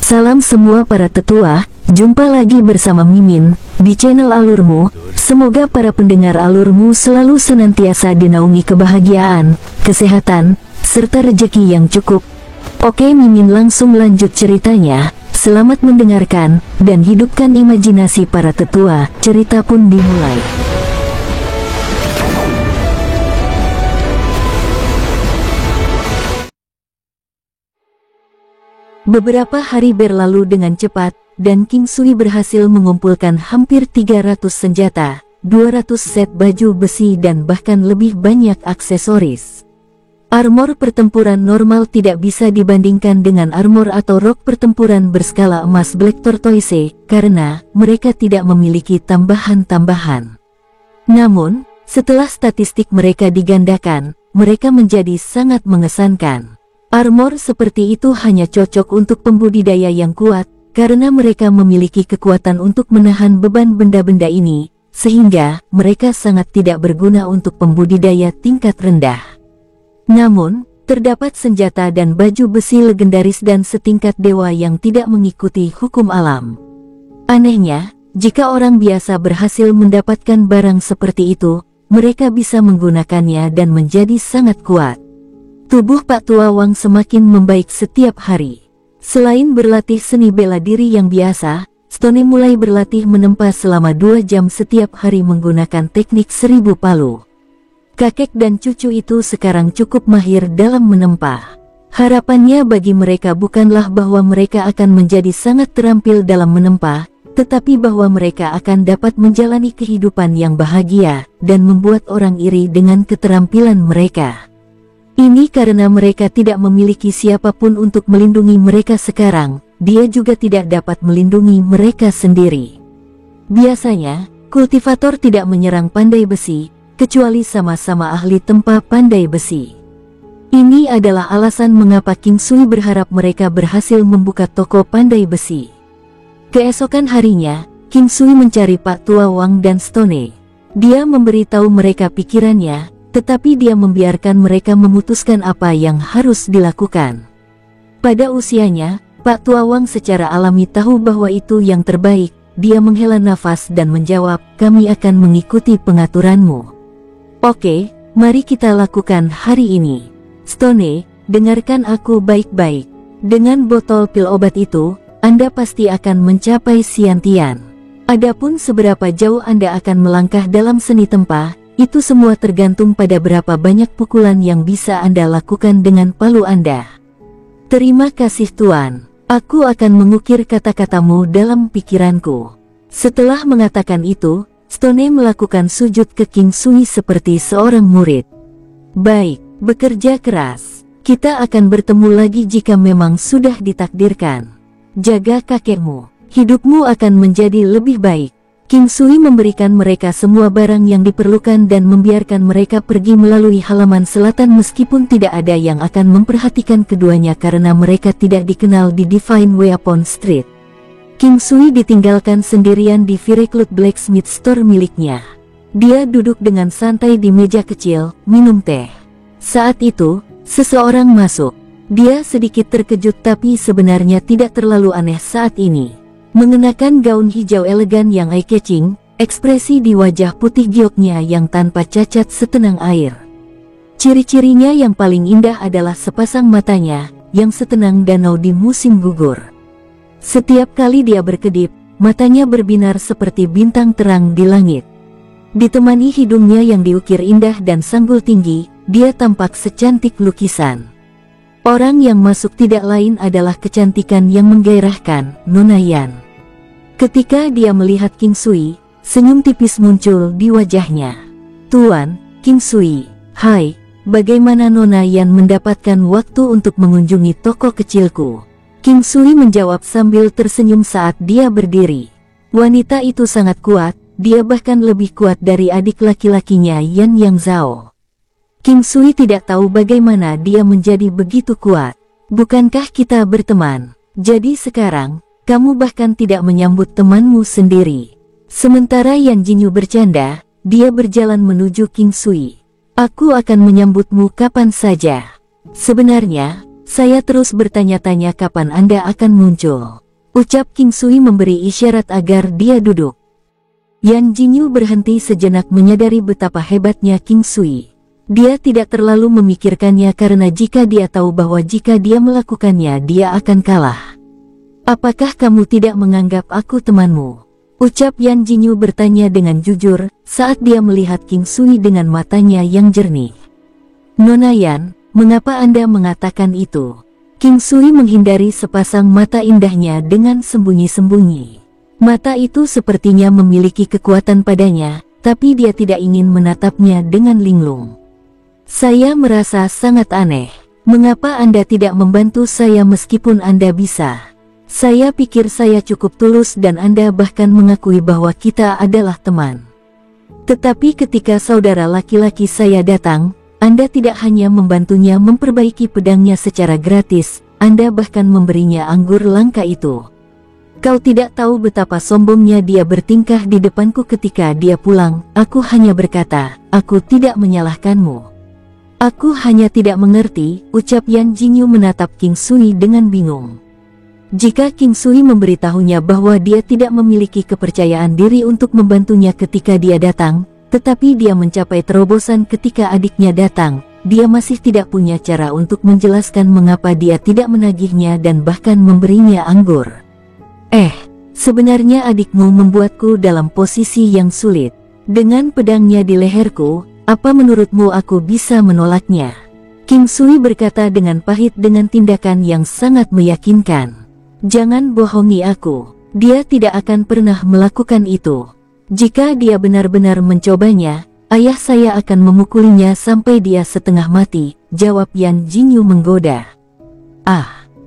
Salam semua para tetua, jumpa lagi bersama Mimin di channel Alurmu. Semoga para pendengar Alurmu selalu senantiasa dinaungi kebahagiaan, kesehatan, serta rezeki yang cukup. Oke, Mimin langsung lanjut ceritanya. Selamat mendengarkan dan hidupkan imajinasi para tetua. Cerita pun dimulai. Beberapa hari berlalu dengan cepat, dan King Sui berhasil mengumpulkan hampir 300 senjata, 200 set baju besi dan bahkan lebih banyak aksesoris. Armor pertempuran normal tidak bisa dibandingkan dengan armor atau rok pertempuran berskala emas Black Tortoise, karena mereka tidak memiliki tambahan-tambahan. Namun, setelah statistik mereka digandakan, mereka menjadi sangat mengesankan. Armor seperti itu hanya cocok untuk pembudidaya yang kuat, karena mereka memiliki kekuatan untuk menahan beban benda-benda ini, sehingga mereka sangat tidak berguna untuk pembudidaya tingkat rendah. Namun, terdapat senjata dan baju besi legendaris dan setingkat dewa yang tidak mengikuti hukum alam. Anehnya, jika orang biasa berhasil mendapatkan barang seperti itu, mereka bisa menggunakannya dan menjadi sangat kuat. Tubuh Pak Tua Wang semakin membaik setiap hari. Selain berlatih seni bela diri yang biasa, Stone mulai berlatih menempa selama 2 jam setiap hari menggunakan teknik 1000 palu. Kakek dan cucu itu sekarang cukup mahir dalam menempa. Harapannya bagi mereka bukanlah bahwa mereka akan menjadi sangat terampil dalam menempa, tetapi bahwa mereka akan dapat menjalani kehidupan yang bahagia dan membuat orang iri dengan keterampilan mereka. Ini karena mereka tidak memiliki siapapun untuk melindungi mereka sekarang, dia juga tidak dapat melindungi mereka sendiri. Biasanya, kultivator tidak menyerang pandai besi, kecuali sama-sama ahli tempa pandai besi. Ini adalah alasan mengapa King Sui berharap mereka berhasil membuka toko pandai besi. Keesokan harinya, King Sui mencari Pak Tua Wang dan Stone. Dia memberitahu mereka pikirannya, tetapi dia membiarkan mereka memutuskan apa yang harus dilakukan. Pada usianya, Pak Tua Wang secara alami tahu bahwa itu yang terbaik. Dia menghela nafas dan menjawab, "Kami akan mengikuti pengaturanmu." "Oke, mari kita lakukan hari ini." "Stone, dengarkan aku baik-baik. Dengan botol pil obat itu, Anda pasti akan mencapai Siantian. Adapun seberapa jauh Anda akan melangkah dalam seni tempa, itu semua tergantung pada berapa banyak pukulan yang bisa Anda lakukan dengan palu Anda." "Terima kasih Tuan. Aku akan mengukir kata-katamu dalam pikiranku." Setelah mengatakan itu, Stone melakukan sujud ke King Sui seperti seorang murid. "Baik, bekerja keras. Kita akan bertemu lagi jika memang sudah ditakdirkan. Jaga kakekmu. Hidupmu akan menjadi lebih baik." King Sui memberikan mereka semua barang yang diperlukan dan membiarkan mereka pergi melalui halaman selatan meskipun tidak ada yang akan memperhatikan keduanya karena mereka tidak dikenal di Divine Weapon Street. King Sui ditinggalkan sendirian di Firecloud Blacksmith Store miliknya. Dia duduk dengan santai di meja kecil, minum teh. Saat itu, seseorang masuk. Dia sedikit terkejut tapi sebenarnya tidak terlalu aneh saat ini. Mengenakan gaun hijau elegan yang eye-catching, ekspresi di wajah putih gioknya yang tanpa cacat setenang air. Ciri-cirinya yang paling indah adalah sepasang matanya, yang setenang danau di musim gugur. Setiap kali dia berkedip, matanya berbinar seperti bintang terang di langit. Ditemani hidungnya yang diukir indah dan sanggul tinggi, dia tampak secantik lukisan. Orang yang masuk tidak lain adalah kecantikan yang menggairahkan, Nona Yan. Ketika dia melihat King Sui, senyum tipis muncul di wajahnya. "Tuan, King Sui, hai, bagaimana Nona Yan mendapatkan waktu untuk mengunjungi toko kecilku?" King Sui menjawab sambil tersenyum saat dia berdiri. Wanita itu sangat kuat, dia bahkan lebih kuat dari adik laki-lakinya Yan Yang Zhao. King Sui tidak tahu bagaimana dia menjadi begitu kuat. "Bukankah kita berteman? Jadi sekarang, kamu bahkan tidak menyambut temanmu sendiri." Sementara Yan Jinyu bercanda, dia berjalan menuju King Sui. "Aku akan menyambutmu kapan saja. Sebenarnya, Saya terus bertanya-tanya kapan Anda akan muncul. Ucap King Sui memberi isyarat agar dia duduk. Yan Jinyu berhenti sejenak menyadari betapa hebatnya King Sui. Dia tidak terlalu memikirkannya karena jika dia tahu bahwa jika dia melakukannya dia akan kalah. Apakah kamu tidak menganggap aku temanmu? Ucap Yan Jinyu bertanya dengan jujur saat dia melihat King Sui dengan matanya yang jernih. Nona Yan, mengapa Anda mengatakan itu? King Sui menghindari sepasang mata indahnya dengan sembunyi-sembunyi. Mata itu sepertinya memiliki kekuatan padanya, tapi dia tidak ingin menatapnya dengan linglung. Saya merasa sangat aneh. Mengapa Anda tidak membantu saya meskipun Anda bisa? Saya pikir saya cukup tulus dan Anda bahkan mengakui bahwa kita adalah teman. Tetapi ketika saudara laki-laki saya datang, Anda tidak hanya membantunya memperbaiki pedangnya secara gratis, Anda bahkan memberinya anggur langka itu. Kau tidak tahu betapa sombongnya dia bertingkah di depanku ketika dia pulang. Aku hanya berkata, aku tidak menyalahkanmu. Aku hanya tidak mengerti, ucap Yan Jinyu menatap King Sui dengan bingung. Jika King Sui memberitahunya bahwa dia tidak memiliki kepercayaan diri untuk membantunya ketika dia datang, tetapi dia mencapai terobosan ketika adiknya datang, dia masih tidak punya cara untuk menjelaskan mengapa dia tidak menagihnya dan bahkan memberinya anggur. Sebenarnya adikmu membuatku dalam posisi yang sulit. Dengan pedangnya di leherku, apa menurutmu aku bisa menolaknya? King Sui berkata dengan pahit dengan tindakan yang sangat meyakinkan. Jangan bohongi aku, dia tidak akan pernah melakukan itu. Jika dia benar-benar mencobanya, ayah saya akan memukulinya sampai dia setengah mati, jawab Yan Jinyu menggoda.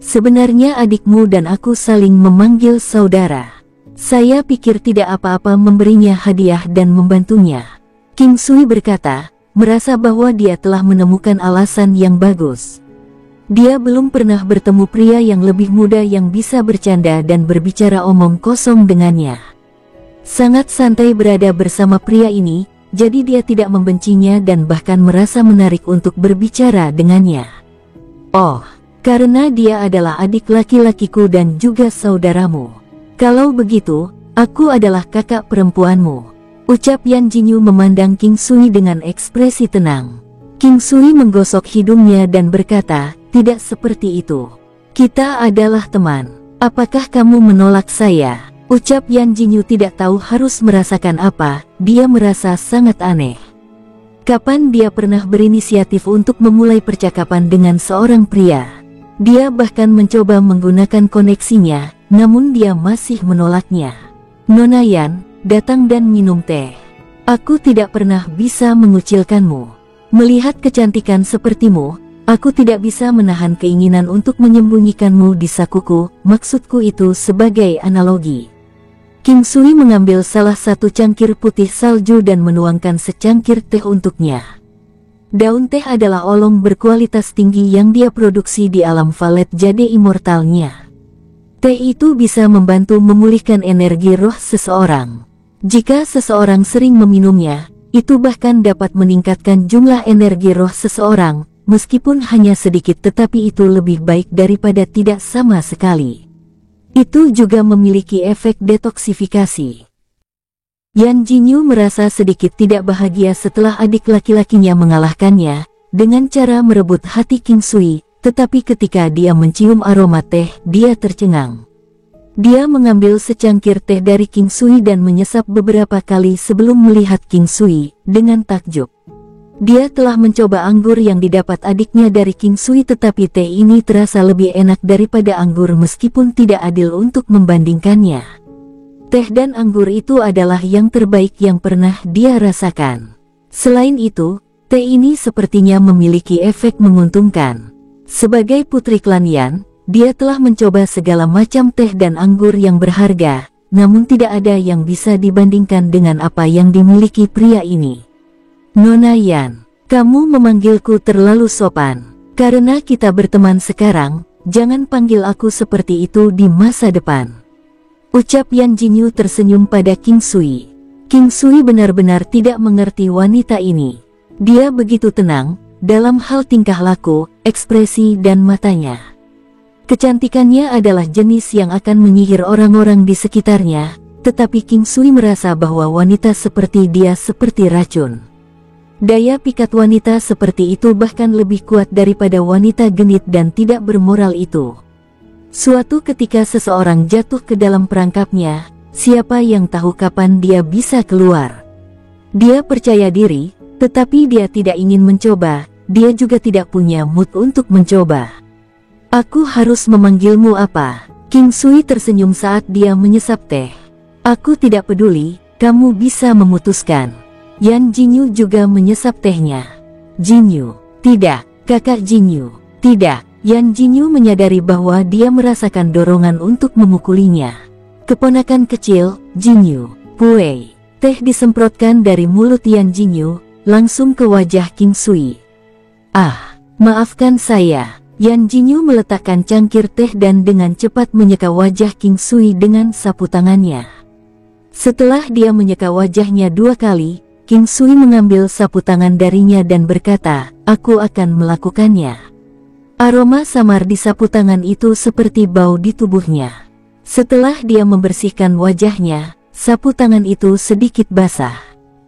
Sebenarnya adikmu dan aku saling memanggil saudara. Saya pikir tidak apa-apa memberinya hadiah dan membantunya. King Sui berkata, merasa bahwa dia telah menemukan alasan yang bagus. Dia belum pernah bertemu pria yang lebih muda yang bisa bercanda dan berbicara omong kosong dengannya. Sangat santai berada bersama pria ini, jadi dia tidak membencinya dan bahkan merasa menarik untuk berbicara dengannya. Karena dia adalah adik laki-lakiku dan juga saudaramu. Kalau begitu, aku adalah kakak perempuanmu. Ucap Yan Jinyu memandang King Sui dengan ekspresi tenang. King Sui menggosok hidungnya dan berkata, tidak seperti itu. Kita adalah teman. Apakah kamu menolak saya? Ucap Yan Jinyu tidak tahu harus merasakan apa, dia merasa sangat aneh. Kapan dia pernah berinisiatif untuk memulai percakapan dengan seorang pria? Dia bahkan mencoba menggunakan koneksinya, namun dia masih menolaknya. Nona Yan, datang dan minum teh. Aku tidak pernah bisa mengucilkanmu. Melihat kecantikan sepertimu, aku tidak bisa menahan keinginan untuk menyembunyikanmu di sakuku, maksudku itu sebagai analogi. King Sui mengambil salah satu cangkir putih salju dan menuangkan secangkir teh untuknya. Daun teh adalah olong berkualitas tinggi yang dia produksi di alam Valet Jade Immortalnya. Teh itu bisa membantu memulihkan energi roh seseorang. Jika seseorang sering meminumnya, itu bahkan dapat meningkatkan jumlah energi roh seseorang, meskipun hanya sedikit tetapi itu lebih baik daripada tidak sama sekali. Itu juga memiliki efek detoksifikasi. Yan Jinyu merasa sedikit tidak bahagia setelah adik laki-lakinya mengalahkannya, dengan cara merebut hati King Sui, tetapi ketika dia mencium aroma teh, dia tercengang. Dia mengambil secangkir teh dari King Sui dan menyesap beberapa kali sebelum melihat King Sui, dengan takjub. Dia telah mencoba anggur yang didapat adiknya dari King Sui tetapi teh ini terasa lebih enak daripada anggur meskipun tidak adil untuk membandingkannya. Teh dan anggur itu adalah yang terbaik yang pernah dia rasakan. Selain itu, teh ini sepertinya memiliki efek menguntungkan. Sebagai putri klan Yan, dia telah mencoba segala macam teh dan anggur yang berharga, namun tidak ada yang bisa dibandingkan dengan apa yang dimiliki pria ini. Nona Yan, kamu memanggilku terlalu sopan. Karena kita berteman sekarang, jangan panggil aku seperti itu di masa depan. Ucap Yan Jinyu tersenyum pada King Sui. King Sui benar-benar tidak mengerti wanita ini. Dia begitu tenang, dalam hal tingkah laku, ekspresi dan matanya. Kecantikannya adalah jenis yang akan menyihir orang-orang di sekitarnya, tetapi King Sui merasa bahwa wanita seperti dia seperti racun. Daya pikat wanita seperti itu bahkan lebih kuat daripada wanita genit dan tidak bermoral itu. Suatu ketika seseorang jatuh ke dalam perangkapnya, siapa yang tahu kapan dia bisa keluar? Dia percaya diri, tetapi dia tidak ingin mencoba, dia juga tidak punya mood untuk mencoba. Aku harus memanggilmu apa? King Sui tersenyum saat dia menyesap teh. Aku tidak peduli, kamu bisa memutuskan. Yan Jinyu juga menyesap tehnya. Jinyu, tidak, kakak Jinyu, tidak. Yan Jinyu menyadari bahwa dia merasakan dorongan untuk memukulinya. Keponakan kecil, Jinyu, Puei. Teh disemprotkan dari mulut Yan Jinyu, langsung ke wajah King Sui. Ah, maafkan saya. Yan Jinyu meletakkan cangkir teh dan dengan cepat menyeka wajah King Sui dengan sapu tangannya. Setelah dia menyeka wajahnya 2 kali, King Sui mengambil sapu tangan darinya dan berkata, aku akan melakukannya. Aroma samar di sapu tangan itu seperti bau di tubuhnya. Setelah dia membersihkan wajahnya, sapu tangan itu sedikit basah.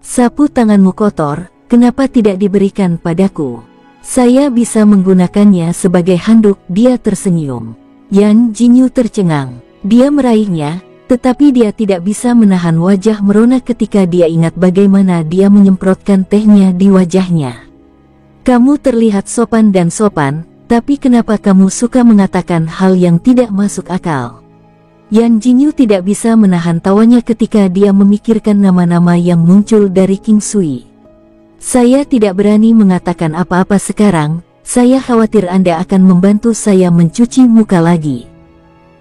Sapu tanganmu kotor, kenapa tidak diberikan padaku? Saya bisa menggunakannya sebagai handuk. Dia tersenyum. Yan Jinyu tercengang. Dia meraihnya, tetapi dia tidak bisa menahan wajah merona ketika dia ingat bagaimana dia menyemprotkan tehnya di wajahnya. Kamu terlihat sopan dan sopan, tapi kenapa kamu suka mengatakan hal yang tidak masuk akal? Yan Jinyu tidak bisa menahan tawanya ketika dia memikirkan nama-nama yang muncul dari King Sui. Saya tidak berani mengatakan apa-apa sekarang, saya khawatir Anda akan membantu saya mencuci muka lagi.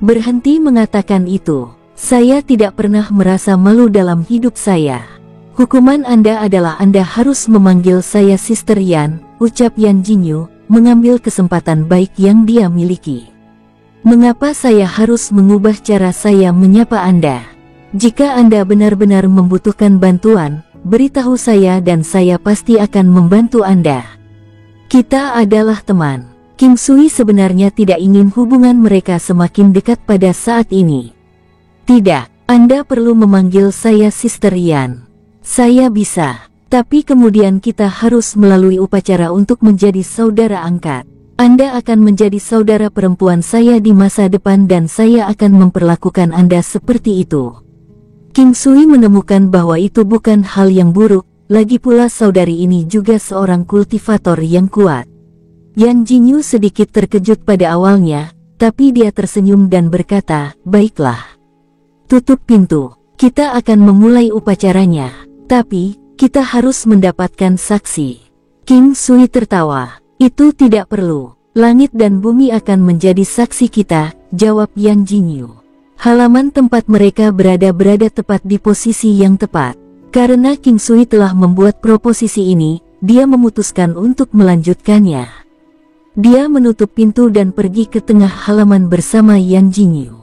Berhenti mengatakan itu, saya tidak pernah merasa malu dalam hidup saya. Hukuman Anda adalah Anda harus memanggil saya Sister Yan, ucap Yan Jinyu, mengambil kesempatan baik yang dia miliki. Mengapa saya harus mengubah cara saya menyapa Anda? Jika Anda benar-benar membutuhkan bantuan, beritahu saya dan saya pasti akan membantu Anda. Kita adalah teman. King Sui sebenarnya tidak ingin hubungan mereka semakin dekat pada saat ini. Tidak, Anda perlu memanggil saya Sister Yan. Saya bisa, tapi kemudian kita harus melalui upacara untuk menjadi saudara angkat. Anda akan menjadi saudara perempuan saya di masa depan dan saya akan memperlakukan Anda seperti itu. King Sui menemukan bahwa itu bukan hal yang buruk, lagi pula saudari ini juga seorang kultivator yang kuat. Yan Jinyu sedikit terkejut pada awalnya, tapi dia tersenyum dan berkata, baiklah. Tutup pintu, kita akan memulai upacaranya, tapi kita harus mendapatkan saksi. King Sui tertawa, itu tidak perlu, langit dan bumi akan menjadi saksi kita, jawab Yan Jinyu. Halaman tempat mereka berada tepat di posisi yang tepat. Karena King Sui telah membuat proposisi ini, dia memutuskan untuk melanjutkannya. Dia menutup pintu dan pergi ke tengah halaman bersama Yan Jinyu.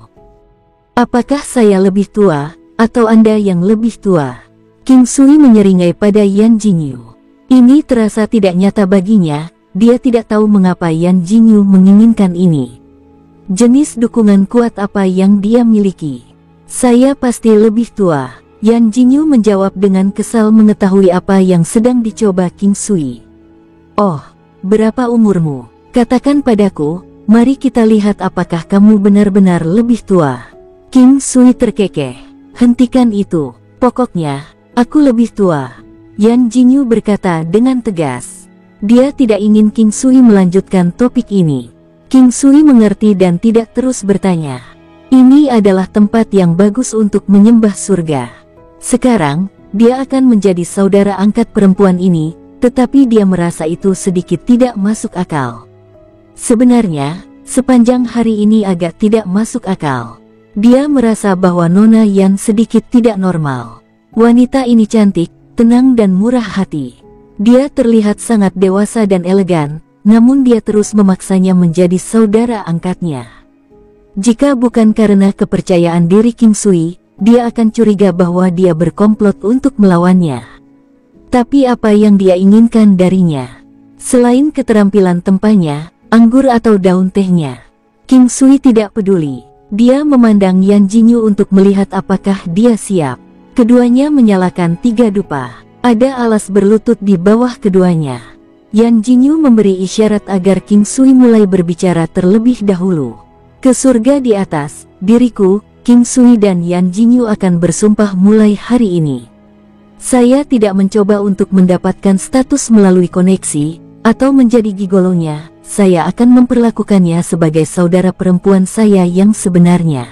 Apakah saya lebih tua, atau Anda yang lebih tua? King Sui menyeringai pada Yan Jinyu. Ini terasa tidak nyata baginya, dia tidak tahu mengapa Yan Jinyu menginginkan ini. Jenis dukungan kuat apa yang dia miliki? Saya pasti lebih tua. Yan Jinyu menjawab dengan kesal mengetahui apa yang sedang dicoba King Sui. Oh, berapa umurmu? Katakan padaku, mari kita lihat apakah kamu benar-benar lebih tua. King Sui terkekeh. Hentikan itu, pokoknya, aku lebih tua. Yan Jinyu berkata dengan tegas. Dia tidak ingin King Sui melanjutkan topik ini. King Sui mengerti dan tidak terus bertanya. Ini adalah tempat yang bagus untuk menyembah surga. Sekarang, dia akan menjadi saudara angkat perempuan ini, tetapi dia merasa itu sedikit tidak masuk akal. Sebenarnya, sepanjang hari ini agak tidak masuk akal. Dia merasa bahwa Nona Yan sedikit tidak normal. Wanita ini cantik, tenang dan murah hati. Dia terlihat sangat dewasa dan elegan, namun dia terus memaksanya menjadi saudara angkatnya. Jika bukan karena kepercayaan diri King Sui, dia akan curiga bahwa dia berkomplot untuk melawannya. Tapi apa yang dia inginkan darinya? Selain keterampilan tempanya, anggur atau daun tehnya, King Sui tidak peduli. Dia memandang Yan Jinyu untuk melihat apakah dia siap. Keduanya menyalakan 3 dupa. Ada alas berlutut di bawah keduanya. Yan Jinyu memberi isyarat agar King Sui mulai berbicara terlebih dahulu. Ke surga di atas, diriku, King Sui dan Yan Jinyu akan bersumpah mulai hari ini. Saya tidak mencoba untuk mendapatkan status melalui koneksi, atau menjadi gigolonya. Saya akan memperlakukannya sebagai saudara perempuan saya yang sebenarnya.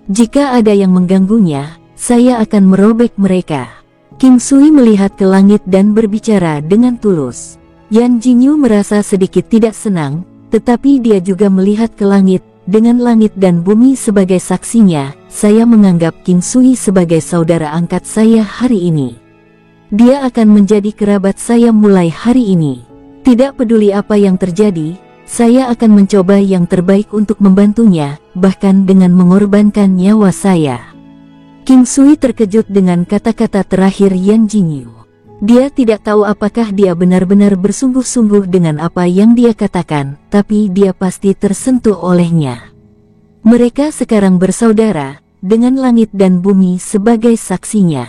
Jika ada yang mengganggunya, saya akan merobek mereka. King Sui melihat ke langit dan berbicara dengan tulus. Yan Jinyu merasa sedikit tidak senang, tetapi dia juga melihat ke langit. Dengan langit dan bumi sebagai saksinya, saya menganggap King Sui sebagai saudara angkat saya hari ini. Dia akan menjadi kerabat saya mulai hari ini. Tidak peduli apa yang terjadi, saya akan mencoba yang terbaik untuk membantunya, bahkan dengan mengorbankan nyawa saya. King Sui terkejut dengan kata-kata terakhir Yan Jinyu. Dia tidak tahu apakah dia benar-benar bersungguh-sungguh dengan apa yang dia katakan, tapi dia pasti tersentuh olehnya. Mereka sekarang bersaudara, dengan langit dan bumi sebagai saksinya.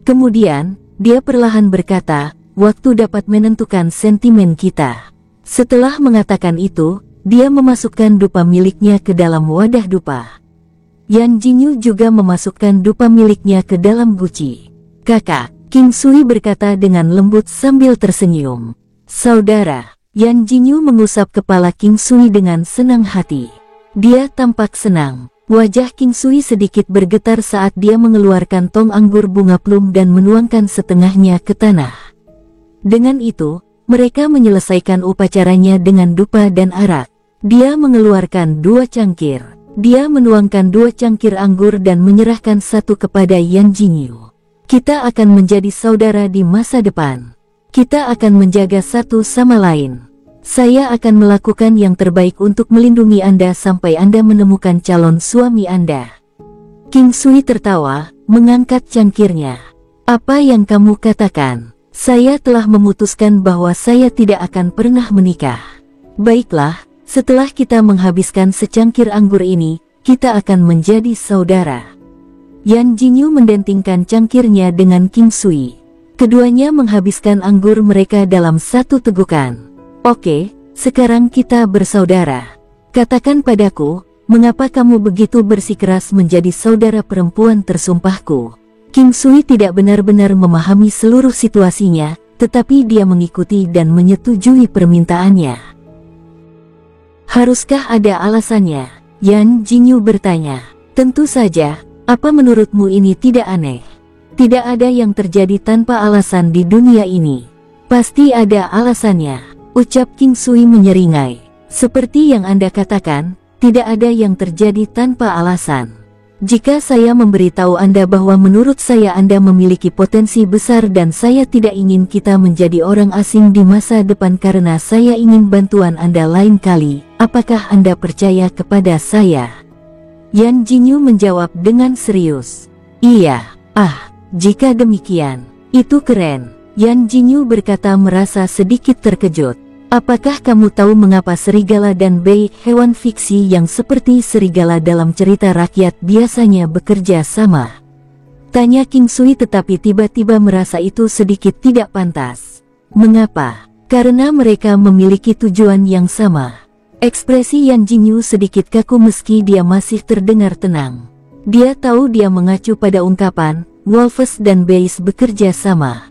Kemudian, dia perlahan berkata, "Waktu dapat menentukan sentimen kita." Setelah mengatakan itu, dia memasukkan dupa miliknya ke dalam wadah dupa. Yan Jinyu juga memasukkan dupa miliknya ke dalam guci. "Kakak," King Sui berkata dengan lembut sambil tersenyum. "Saudara." Yan Jinyu mengusap kepala King Sui dengan senang hati. Dia tampak senang. Wajah King Sui sedikit bergetar saat dia mengeluarkan tong anggur bunga plum dan menuangkan setengahnya ke tanah. Dengan itu, mereka menyelesaikan upacaranya dengan dupa dan arak. Dia mengeluarkan 2 cangkir. Dia menuangkan 2 cangkir anggur dan menyerahkan satu kepada Yan Jinyu. "Kita akan menjadi saudara di masa depan. Kita akan menjaga satu sama lain. Saya akan melakukan yang terbaik untuk melindungi Anda sampai Anda menemukan calon suami Anda." King Sui tertawa, mengangkat cangkirnya. "Apa yang kamu katakan? Saya telah memutuskan bahwa saya tidak akan pernah menikah. Baiklah, setelah kita menghabiskan secangkir anggur ini, kita akan menjadi saudara." Yan Jinyu mendentingkan cangkirnya dengan King Sui. Keduanya menghabiskan anggur mereka dalam satu tegukan. "Oke, sekarang kita bersaudara. Katakan padaku, mengapa kamu begitu bersikeras menjadi saudara perempuan tersumpahku?" King Sui tidak benar-benar memahami seluruh situasinya, tetapi dia mengikuti dan menyetujui permintaannya. "Haruskah ada alasannya?" Yan Jinyu bertanya. "Tentu saja, apa menurutmu ini tidak aneh? Tidak ada yang terjadi tanpa alasan di dunia ini. Pasti ada alasannya," ucap King Sui menyeringai. "Seperti yang Anda katakan, tidak ada yang terjadi tanpa alasan. Jika saya memberitahu Anda bahwa menurut saya Anda memiliki potensi besar dan saya tidak ingin kita menjadi orang asing di masa depan karena saya ingin bantuan Anda lain kali, apakah Anda percaya kepada saya?" Yan Jinyu menjawab dengan serius. "Iya." Jika demikian, itu keren." Yan Jinyu berkata merasa sedikit terkejut. "Apakah kamu tahu mengapa serigala dan bei, hewan fiksi yang seperti serigala dalam cerita rakyat biasanya bekerja sama?" tanya King Sui, tetapi tiba-tiba merasa itu sedikit tidak pantas. "Mengapa?" "Karena mereka memiliki tujuan yang sama." Ekspresi Yan Jinyu sedikit kaku meski dia masih terdengar tenang. Dia tahu dia mengacu pada ungkapan, "Wolves dan beis bekerja sama."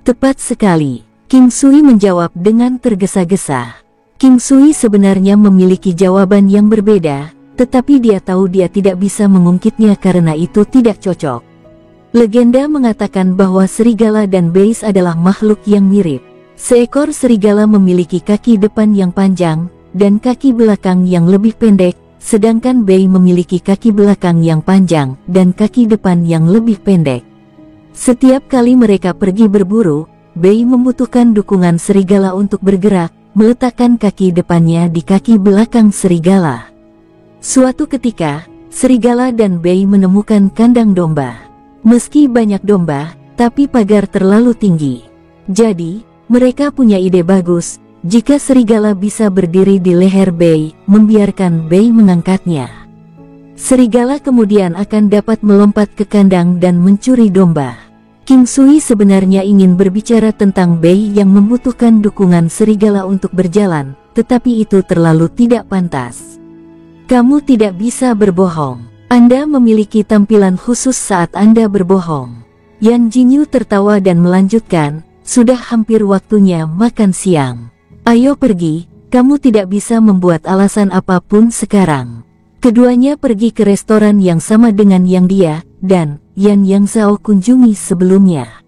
"Tepat sekali," King Sui menjawab dengan tergesa-gesa. King Sui sebenarnya memiliki jawaban yang berbeda, tetapi dia tahu dia tidak bisa mengungkitnya karena itu tidak cocok. Legenda mengatakan bahwa serigala dan beis adalah makhluk yang mirip. Seekor serigala memiliki kaki depan yang panjang, dan kaki belakang yang lebih pendek, sedangkan bei memiliki kaki belakang yang panjang, dan kaki depan yang lebih pendek. Setiap kali mereka pergi berburu, bei membutuhkan dukungan serigala untuk bergerak, meletakkan kaki depannya di kaki belakang serigala. Suatu ketika, serigala dan bei menemukan kandang domba. Meski banyak domba, tapi pagar terlalu tinggi. Jadi, Mereka punya ide bagus. Jika serigala bisa berdiri di leher Bei, membiarkan Bei mengangkatnya, serigala kemudian akan dapat melompat ke kandang dan mencuri domba. King Sui sebenarnya ingin berbicara tentang Bei yang membutuhkan dukungan serigala untuk berjalan, tetapi itu terlalu tidak pantas. Kamu tidak bisa berbohong. Anda memiliki tampilan khusus saat Anda berbohong. Yan Jinyu tertawa dan melanjutkan, sudah hampir waktunya makan siang. Ayo pergi, kamu tidak bisa membuat alasan apapun sekarang. Keduanya pergi ke restoran yang sama dengan yang dia dan Yang Zhao kunjungi sebelumnya.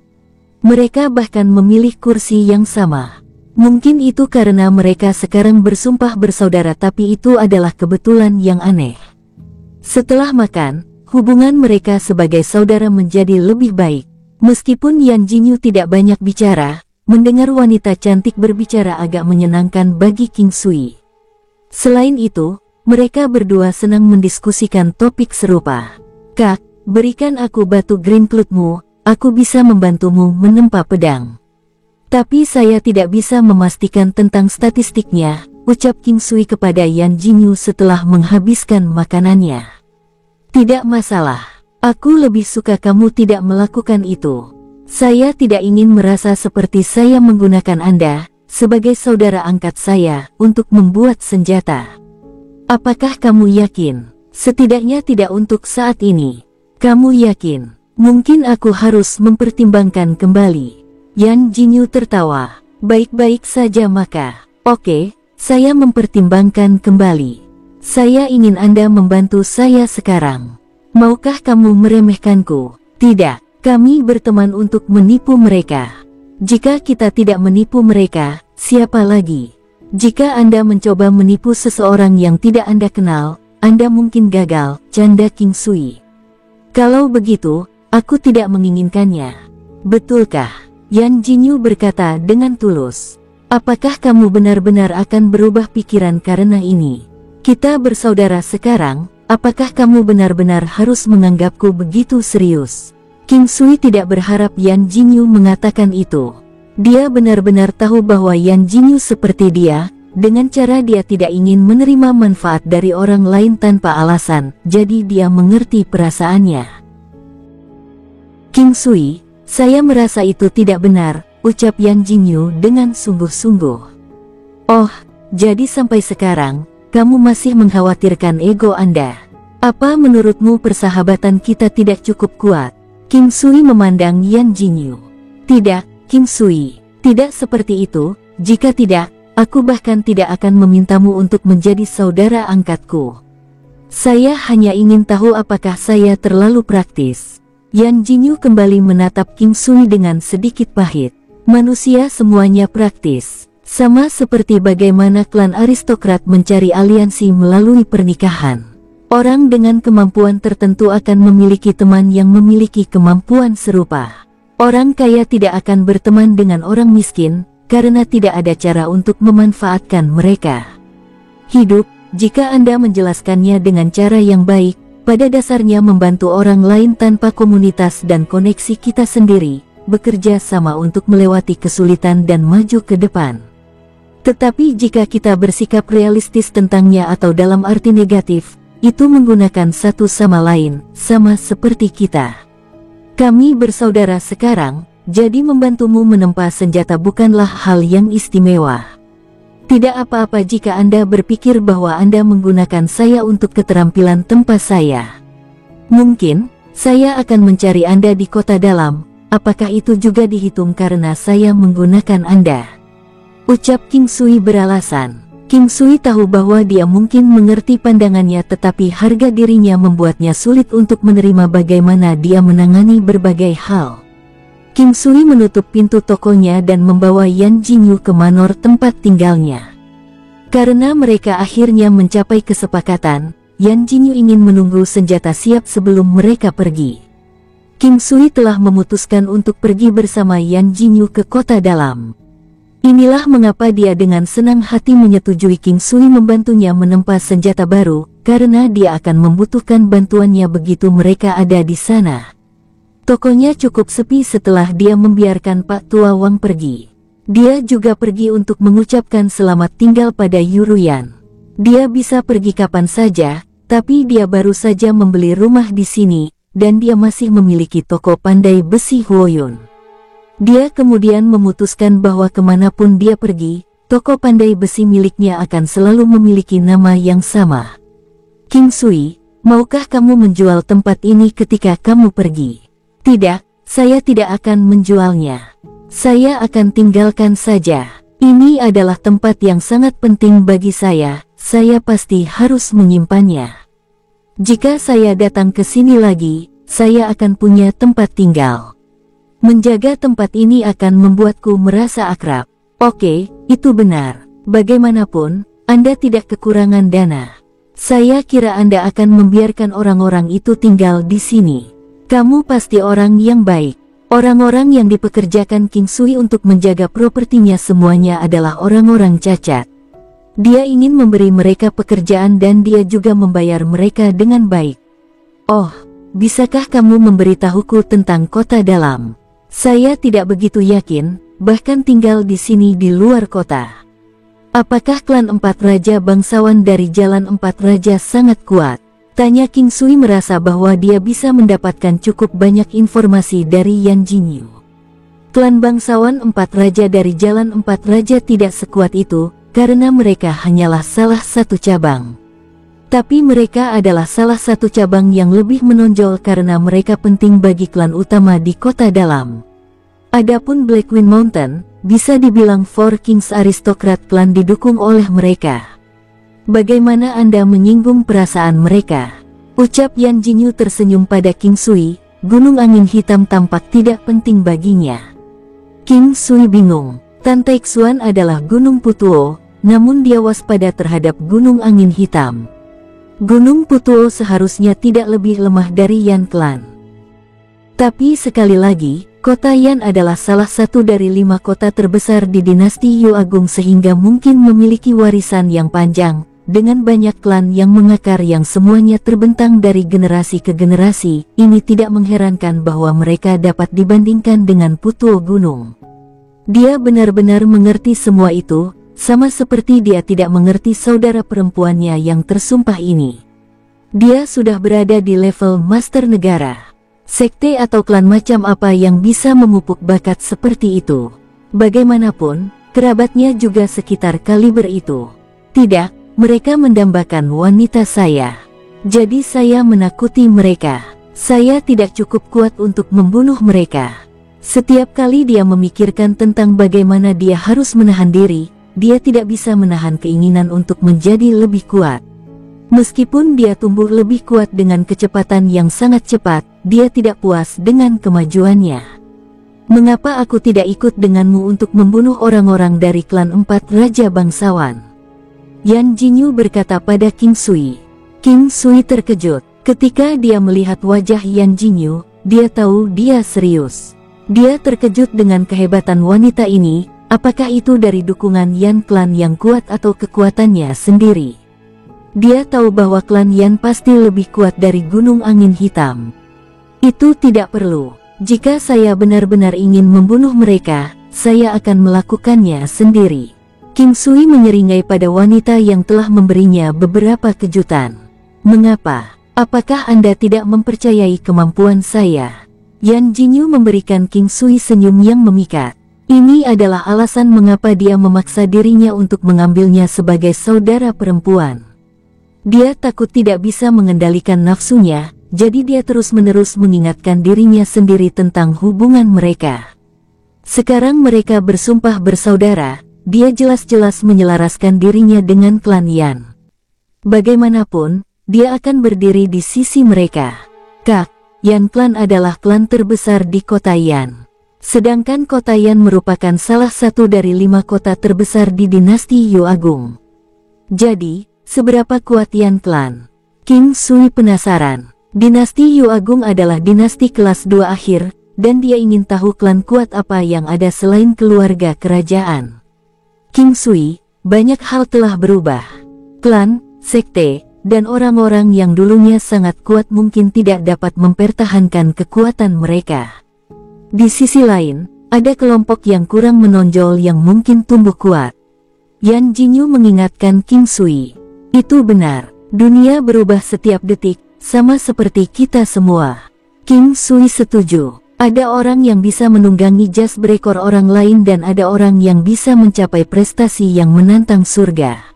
Mereka bahkan memilih kursi yang sama. Mungkin itu karena mereka sekarang bersumpah bersaudara, tapi itu adalah kebetulan yang aneh. Setelah makan, hubungan mereka sebagai saudara menjadi lebih baik. Meskipun Yan Jinyu tidak banyak bicara, mendengar wanita cantik berbicara agak menyenangkan bagi King Sui. Selain itu, mereka berdua senang mendiskusikan topik serupa. Kak, berikan aku batu green cloudmu, aku bisa membantumu menempa pedang. Tapi saya tidak bisa memastikan tentang statistiknya, ucap King Sui kepada Yan Jinyu setelah menghabiskan makanannya. Tidak masalah, aku lebih suka kamu tidak melakukan itu. Saya tidak ingin merasa seperti saya menggunakan Anda, sebagai saudara angkat saya, untuk membuat senjata. Apakah kamu yakin? Setidaknya tidak untuk saat ini. Kamu yakin? Mungkin aku harus mempertimbangkan kembali. Yan Jinyu tertawa. Baik-baik saja maka. Oke, saya mempertimbangkan kembali. Saya ingin Anda membantu saya sekarang. Maukah kamu meremehkanku? Tidak. Kami berteman untuk menipu mereka. Jika kita tidak menipu mereka, siapa lagi? Jika Anda mencoba menipu seseorang yang tidak Anda kenal, Anda mungkin gagal, canda King Sui. Kalau begitu, aku tidak menginginkannya. Betulkah? Yan Jinyu berkata dengan tulus. Apakah kamu benar-benar akan berubah pikiran karena ini? Kita bersaudara sekarang, apakah kamu benar-benar harus menganggapku begitu serius? King Sui tidak berharap Yan Jinyu mengatakan itu. Dia benar-benar tahu bahwa Yan Jinyu seperti dia, dengan cara dia tidak ingin menerima manfaat dari orang lain tanpa alasan, jadi dia mengerti perasaannya. King Sui, saya merasa itu tidak benar, ucap Yan Jinyu dengan sungguh-sungguh. Oh, jadi sampai sekarang, kamu masih mengkhawatirkan ego Anda. Apa menurutmu persahabatan kita tidak cukup kuat? King Sui memandang Yan Jinyu. Tidak, King Sui, tidak seperti itu. Jika tidak, aku bahkan tidak akan memintamu untuk menjadi saudara angkatku. Saya hanya ingin tahu apakah saya terlalu praktis. Yan Jinyu kembali menatap King Sui dengan sedikit pahit. Manusia semuanya praktis. Sama seperti bagaimana klan aristokrat mencari aliansi melalui pernikahan. Orang dengan kemampuan tertentu akan memiliki teman yang memiliki kemampuan serupa. Orang kaya tidak akan berteman dengan orang miskin, karena tidak ada cara untuk memanfaatkan mereka. Hidup, jika Anda menjelaskannya dengan cara yang baik, pada dasarnya membantu orang lain tanpa komunitas dan koneksi kita sendiri, bekerja sama untuk melewati kesulitan dan maju ke depan. Tetapi jika kita bersikap realistis tentangnya atau dalam arti negatif, itu menggunakan satu sama lain, sama seperti kita. Kami bersaudara sekarang, jadi membantumu menempa senjata bukanlah hal yang istimewa. Tidak apa-apa jika Anda berpikir bahwa Anda menggunakan saya untuk keterampilan tempa saya. Mungkin, saya akan mencari Anda di kota dalam, apakah itu juga dihitung karena saya menggunakan Anda? Ucap King Sui beralasan. King Sui tahu bahwa dia mungkin mengerti pandangannya, tetapi harga dirinya membuatnya sulit untuk menerima bagaimana dia menangani berbagai hal. King Sui menutup pintu tokonya dan membawa Yan Jinyu ke manor tempat tinggalnya. Karena mereka akhirnya mencapai kesepakatan, Yan Jinyu ingin menunggu senjata siap sebelum mereka pergi. King Sui telah memutuskan untuk pergi bersama Yan Jinyu ke kota dalam. Inilah mengapa dia dengan senang hati menyetujui King Sui membantunya menempa senjata baru, karena dia akan membutuhkan bantuannya begitu mereka ada di sana. Tokonya cukup sepi setelah dia membiarkan Pak Tua Wang pergi. Dia juga pergi untuk mengucapkan selamat tinggal pada Yuruyan. Dia bisa pergi kapan saja, tapi dia baru saja membeli rumah di sini, dan dia masih memiliki toko pandai besi Huoyun. Dia kemudian memutuskan bahwa kemanapun dia pergi, toko pandai besi miliknya akan selalu memiliki nama yang sama. King Sui, maukah kamu menjual tempat ini ketika kamu pergi? Tidak, saya tidak akan menjualnya. Saya akan tinggalkan saja. Ini adalah tempat yang sangat penting bagi saya pasti harus menyimpannya. Jika saya datang ke sini lagi, saya akan punya tempat tinggal. Menjaga tempat ini akan membuatku merasa akrab. Oke, itu benar. Bagaimanapun, Anda tidak kekurangan dana. Saya kira Anda akan membiarkan orang-orang itu tinggal di sini. Kamu pasti orang yang baik. Orang-orang yang dipekerjakan King Sui untuk menjaga propertinya semuanya adalah orang-orang cacat. Dia ingin memberi mereka pekerjaan dan dia juga membayar mereka dengan baik. Oh, bisakah kamu memberitahuku tentang kota dalam? Saya tidak begitu yakin, bahkan tinggal di sini di luar kota. Apakah klan Empat Raja bangsawan dari Jalan Empat Raja sangat kuat? Tanya King Sui merasa bahwa dia bisa mendapatkan cukup banyak informasi dari Yan Jinyu. Klan bangsawan Empat Raja dari Jalan Empat Raja tidak sekuat itu, karena mereka hanyalah salah satu cabang. Tapi mereka adalah salah satu cabang yang lebih menonjol karena mereka penting bagi klan utama di kota dalam. Adapun Blackwind Mountain, bisa dibilang Four Kings aristokrat klan didukung oleh mereka. Bagaimana Anda menyinggung perasaan mereka? Ucap Yan Jinyu tersenyum pada King Sui, gunung angin hitam tampak tidak penting baginya. King Sui bingung. Tan Taixuan adalah Gunung Putuo, namun dia waspada terhadap gunung angin hitam. Gunung Putuo seharusnya tidak lebih lemah dari Yan Clan. Tapi sekali lagi, kota Yan adalah salah satu dari 5 kota terbesar di dinasti Yu Agung sehingga mungkin memiliki warisan yang panjang, dengan banyak klan yang mengakar yang semuanya terbentang dari generasi ke generasi. Ini tidak mengherankan bahwa mereka dapat dibandingkan dengan Putuo Gunung. Dia benar-benar mengerti semua itu, sama seperti dia tidak mengerti saudara perempuannya yang tersumpah ini. Dia sudah berada di level master negara. Sekte atau klan macam apa yang bisa memupuk bakat seperti itu? Bagaimanapun, kerabatnya juga sekitar kaliber itu. Tidak, mereka mendambakan wanita saya. Jadi saya menakuti mereka. Saya tidak cukup kuat untuk membunuh mereka. Setiap kali dia memikirkan tentang bagaimana dia harus menahan diri, dia tidak bisa menahan keinginan untuk menjadi lebih kuat. Meskipun dia tumbuh lebih kuat dengan kecepatan yang sangat cepat, dia tidak puas dengan kemajuannya. Mengapa aku tidak ikut denganmu untuk membunuh orang-orang dari klan Empat Raja Bangsawan? Yan Jinyu berkata pada King Sui. King Sui terkejut. Ketika dia melihat wajah Yan Jinyu, dia tahu dia serius. Dia terkejut dengan kehebatan wanita ini, apakah itu dari dukungan Yan Clan yang kuat atau kekuatannya sendiri. Dia tahu bahwa klan Yan pasti lebih kuat dari Gunung Angin Hitam. Itu tidak perlu. Jika saya benar-benar ingin membunuh mereka, saya akan melakukannya sendiri. King Sui menyeringai pada wanita yang telah memberinya beberapa kejutan. Mengapa? Apakah Anda tidak mempercayai kemampuan saya? Yan Jinyu memberikan King Sui senyum yang memikat. Ini adalah alasan mengapa dia memaksa dirinya untuk mengambilnya sebagai saudara perempuan. Dia takut tidak bisa mengendalikan nafsunya, jadi dia terus-menerus mengingatkan dirinya sendiri tentang hubungan mereka. Sekarang mereka bersumpah bersaudara, dia jelas-jelas menyelaraskan dirinya dengan klan Yan. Bagaimanapun, dia akan berdiri di sisi mereka. Kak, Yan Clan adalah klan terbesar di kota Yan. Sedangkan kota Yan merupakan salah satu dari 5 kota terbesar di dinasti Yu Agung. Jadi, seberapa kuat Yan Clan? King Sui penasaran. Dinasti Yu Agung adalah dinasti kelas 2 akhir, dan dia ingin tahu klan kuat apa yang ada selain keluarga kerajaan. King Sui, banyak hal telah berubah. Klan, sekte, dan orang-orang yang dulunya sangat kuat mungkin tidak dapat mempertahankan kekuatan mereka. Di sisi lain, ada kelompok yang kurang menonjol yang mungkin tumbuh kuat. Yan Jinyu mengingatkan King Sui. Itu benar, dunia berubah setiap detik, sama seperti kita semua. King Sui setuju. Ada orang yang bisa menunggangi jas berekor orang lain dan ada orang yang bisa mencapai prestasi yang menantang surga.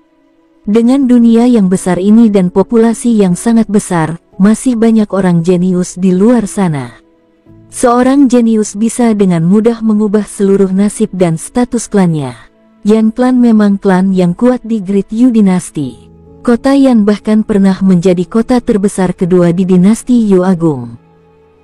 Dengan dunia yang besar ini dan populasi yang sangat besar, masih banyak orang jenius di luar sana. Seorang jenius bisa dengan mudah mengubah seluruh nasib dan status klannya. Yan Clan memang klan yang kuat di Great Yu Dynasty. Kota Yan bahkan pernah menjadi kota terbesar kedua di dinasti Yu Agung.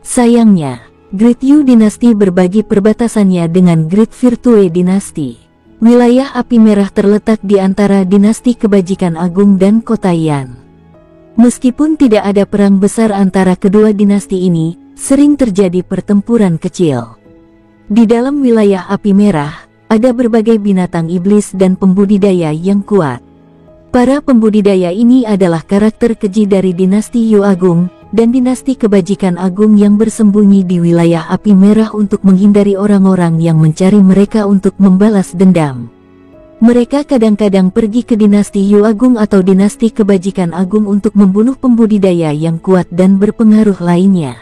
Sayangnya, Great Yu Dynasty berbagi perbatasannya dengan Great Virtue Dynasty. Wilayah api merah terletak di antara dinasti kebajikan agung dan kota Yan. Meskipun tidak ada perang besar antara kedua dinasti ini, sering terjadi pertempuran kecil. Di dalam wilayah api merah, ada berbagai binatang iblis dan pembudidaya yang kuat. Para pembudidaya ini adalah karakter keji dari dinasti Yu Agung dan dinasti kebajikan agung yang bersembunyi di wilayah api merah untuk menghindari orang-orang yang mencari mereka untuk membalas dendam. Mereka kadang-kadang pergi ke dinasti Yu Agung atau dinasti kebajikan agung untuk membunuh pembudidaya yang kuat dan berpengaruh lainnya.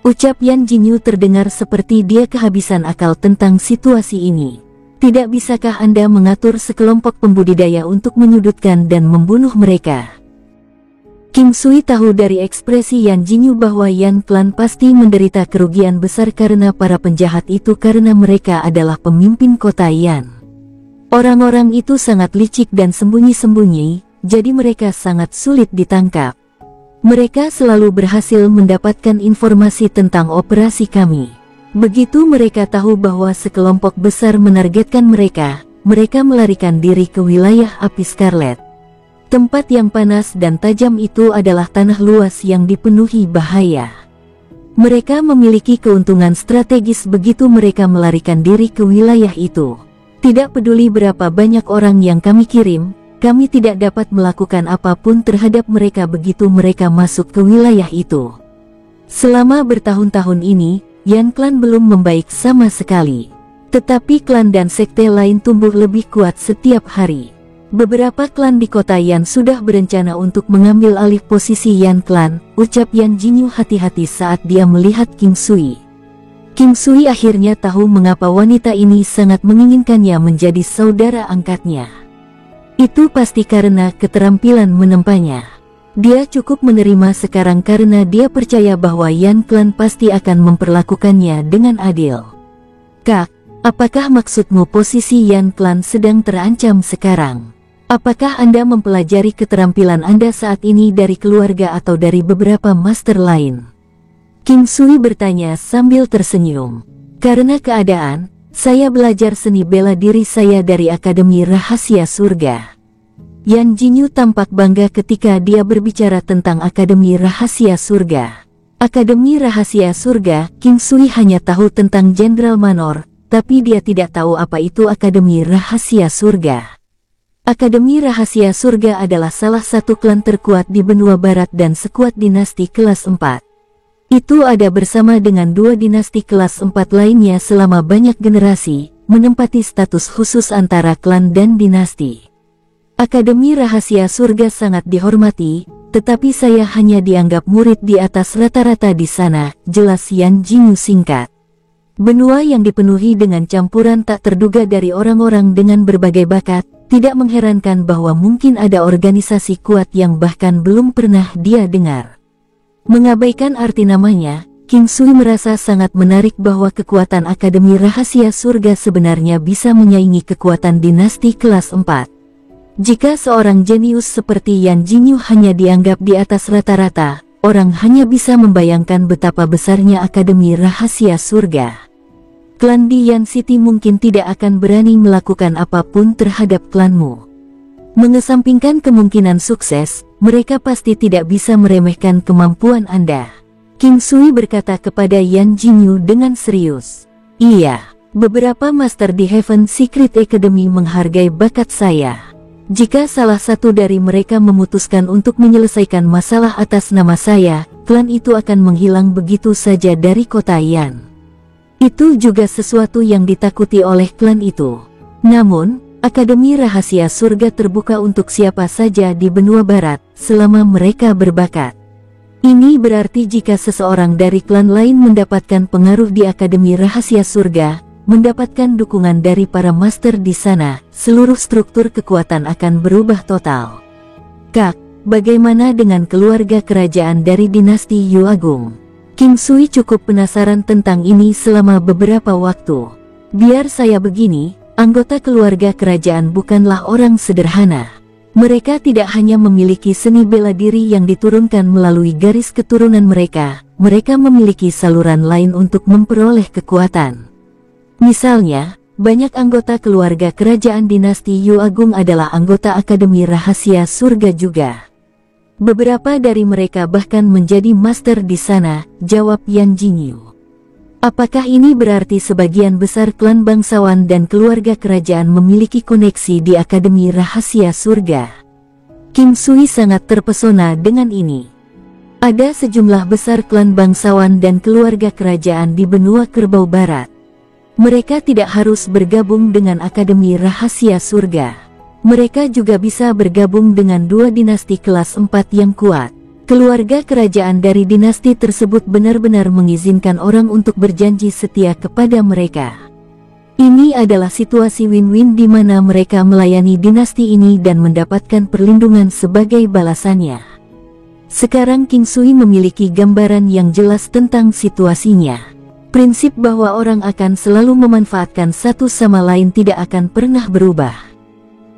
Ucap Yan Jinyu terdengar seperti dia kehabisan akal tentang situasi ini. Tidak bisakah Anda mengatur sekelompok pembudidaya untuk menyudutkan dan membunuh mereka? King Sui tahu dari ekspresi Yan Jinyu bahwa Yan Clan pasti menderita kerugian besar karena para penjahat itu karena mereka adalah pemimpin kota Yan. Orang-orang itu sangat licik dan sembunyi-sembunyi, jadi mereka sangat sulit ditangkap. Mereka selalu berhasil mendapatkan informasi tentang operasi kami. Begitu mereka tahu bahwa sekelompok besar menargetkan mereka, mereka melarikan diri ke wilayah api Scarlet. Tempat yang panas dan tajam itu adalah tanah luas yang dipenuhi bahaya. Mereka memiliki keuntungan strategis begitu mereka melarikan diri ke wilayah itu. Tidak peduli berapa banyak orang yang kami kirim, kami tidak dapat melakukan apapun terhadap mereka begitu mereka masuk ke wilayah itu. Selama bertahun-tahun ini, Yan Clan belum membaik sama sekali. Tetapi klan dan sekte lain tumbuh lebih kuat setiap hari. Beberapa klan di kota Yan sudah berencana untuk mengambil alih posisi Yan Clan, ucap Yan Jinyu hati-hati saat dia melihat King Sui. King Sui akhirnya tahu mengapa wanita ini sangat menginginkannya menjadi saudara angkatnya. Itu pasti karena keterampilan menempanya. Dia cukup menerima sekarang karena dia percaya bahwa Yan Clan pasti akan memperlakukannya dengan adil. Kak, apakah maksudmu posisi Yan Clan sedang terancam sekarang? Apakah Anda mempelajari keterampilan Anda saat ini dari keluarga atau dari beberapa master lain? King Sui bertanya sambil tersenyum. Karena keadaan, saya belajar seni bela diri saya dari Akademi Rahasia Surga. Yan Jinyu tampak bangga ketika dia berbicara tentang Akademi Rahasia Surga. Akademi Rahasia Surga, King Sui hanya tahu tentang Jenderal Manor, tapi dia tidak tahu apa itu Akademi Rahasia Surga. Akademi Rahasia Surga adalah salah satu klan terkuat di benua barat dan sekuat dinasti kelas 4. Itu ada bersama dengan dua dinasti kelas 4 lainnya selama banyak generasi, menempati status khusus antara klan dan dinasti. Akademi Rahasia Surga sangat dihormati, tetapi saya hanya dianggap murid di atas rata-rata di sana, jelas Yan Jinyu singkat. Benua yang dipenuhi dengan campuran tak terduga dari orang-orang dengan berbagai bakat, tidak mengherankan bahwa mungkin ada organisasi kuat yang bahkan belum pernah dia dengar. Mengabaikan arti namanya, King Sui merasa sangat menarik bahwa kekuatan Akademi Rahasia Surga sebenarnya bisa menyaingi kekuatan dinasti kelas 4. Jika seorang jenius seperti Yan Jinyu hanya dianggap di atas rata-rata, orang hanya bisa membayangkan betapa besarnya Akademi Rahasia Surga. Klan di Yan City mungkin tidak akan berani melakukan apapun terhadap klanmu. Mengesampingkan kemungkinan sukses, mereka pasti tidak bisa meremehkan kemampuan Anda. King Sui berkata kepada Yan Jinyu dengan serius. Iya, beberapa master di Heaven Secret Academy menghargai bakat saya. Jika salah satu dari mereka memutuskan untuk menyelesaikan masalah atas nama saya, klan itu akan menghilang begitu saja dari kota Yan. Itu juga sesuatu yang ditakuti oleh klan itu. Namun, Akademi Rahasia Surga terbuka untuk siapa saja di benua barat, selama mereka berbakat. Ini berarti jika seseorang dari klan lain mendapatkan pengaruh di Akademi Rahasia Surga, mendapatkan dukungan dari para master di sana, seluruh struktur kekuatan akan berubah total. Kak, bagaimana dengan keluarga kerajaan dari dinasti Yu Agung? King Sui cukup penasaran tentang ini selama beberapa waktu. Biar saya begini, anggota keluarga kerajaan bukanlah orang sederhana. Mereka tidak hanya memiliki seni bela diri yang diturunkan melalui garis keturunan mereka memiliki saluran lain untuk memperoleh kekuatan. Misalnya, banyak anggota keluarga kerajaan dinasti Yu Agung adalah anggota Akademi Rahasia Surga juga. Beberapa dari mereka bahkan menjadi master di sana, jawab Yan Jinyu. Apakah ini berarti sebagian besar klan bangsawan dan keluarga kerajaan memiliki koneksi di Akademi Rahasia Surga? King Sui sangat terpesona dengan ini. Ada sejumlah besar klan bangsawan dan keluarga kerajaan di benua Kerbau Barat. Mereka tidak harus bergabung dengan Akademi Rahasia Surga. Mereka juga bisa bergabung dengan dua dinasti kelas 4 yang kuat. Keluarga kerajaan dari dinasti tersebut benar-benar mengizinkan orang untuk berjanji setia kepada mereka. Ini adalah situasi win-win di mana mereka melayani dinasti ini dan mendapatkan perlindungan sebagai balasannya. Sekarang King Sui memiliki gambaran yang jelas tentang situasinya. Prinsip bahwa orang akan selalu memanfaatkan satu sama lain tidak akan pernah berubah.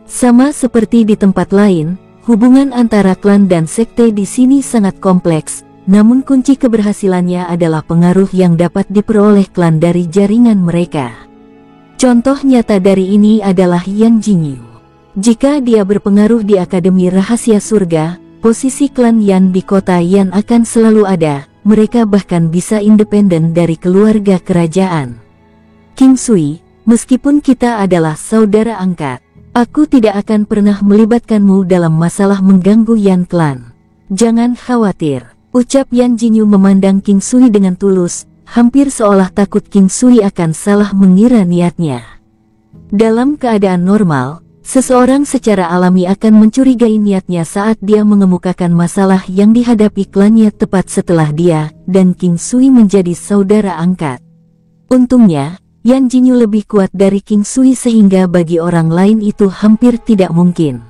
Sama seperti di tempat lain, hubungan antara klan dan sekte di sini sangat kompleks, namun kunci keberhasilannya adalah pengaruh yang dapat diperoleh klan dari jaringan mereka. Contoh nyata dari ini adalah Yan Jinyu. Jika dia berpengaruh di Akademi Rahasia Surga, posisi klan Yan di kota Yan akan selalu ada, mereka bahkan bisa independen dari keluarga kerajaan. King Sui, meskipun kita adalah saudara angkat, aku tidak akan pernah melibatkanmu dalam masalah mengganggu Yan Clan. Jangan khawatir, ucap Yan Jinyu memandang King Sui dengan tulus, hampir seolah takut King Sui akan salah mengira niatnya. Dalam keadaan normal, seseorang secara alami akan mencurigai niatnya saat dia mengemukakan masalah yang dihadapi klannya tepat setelah dia dan King Sui menjadi saudara angkat. Untungnya, Yan Jinyu lebih kuat dari King Sui sehingga bagi orang lain itu hampir tidak mungkin.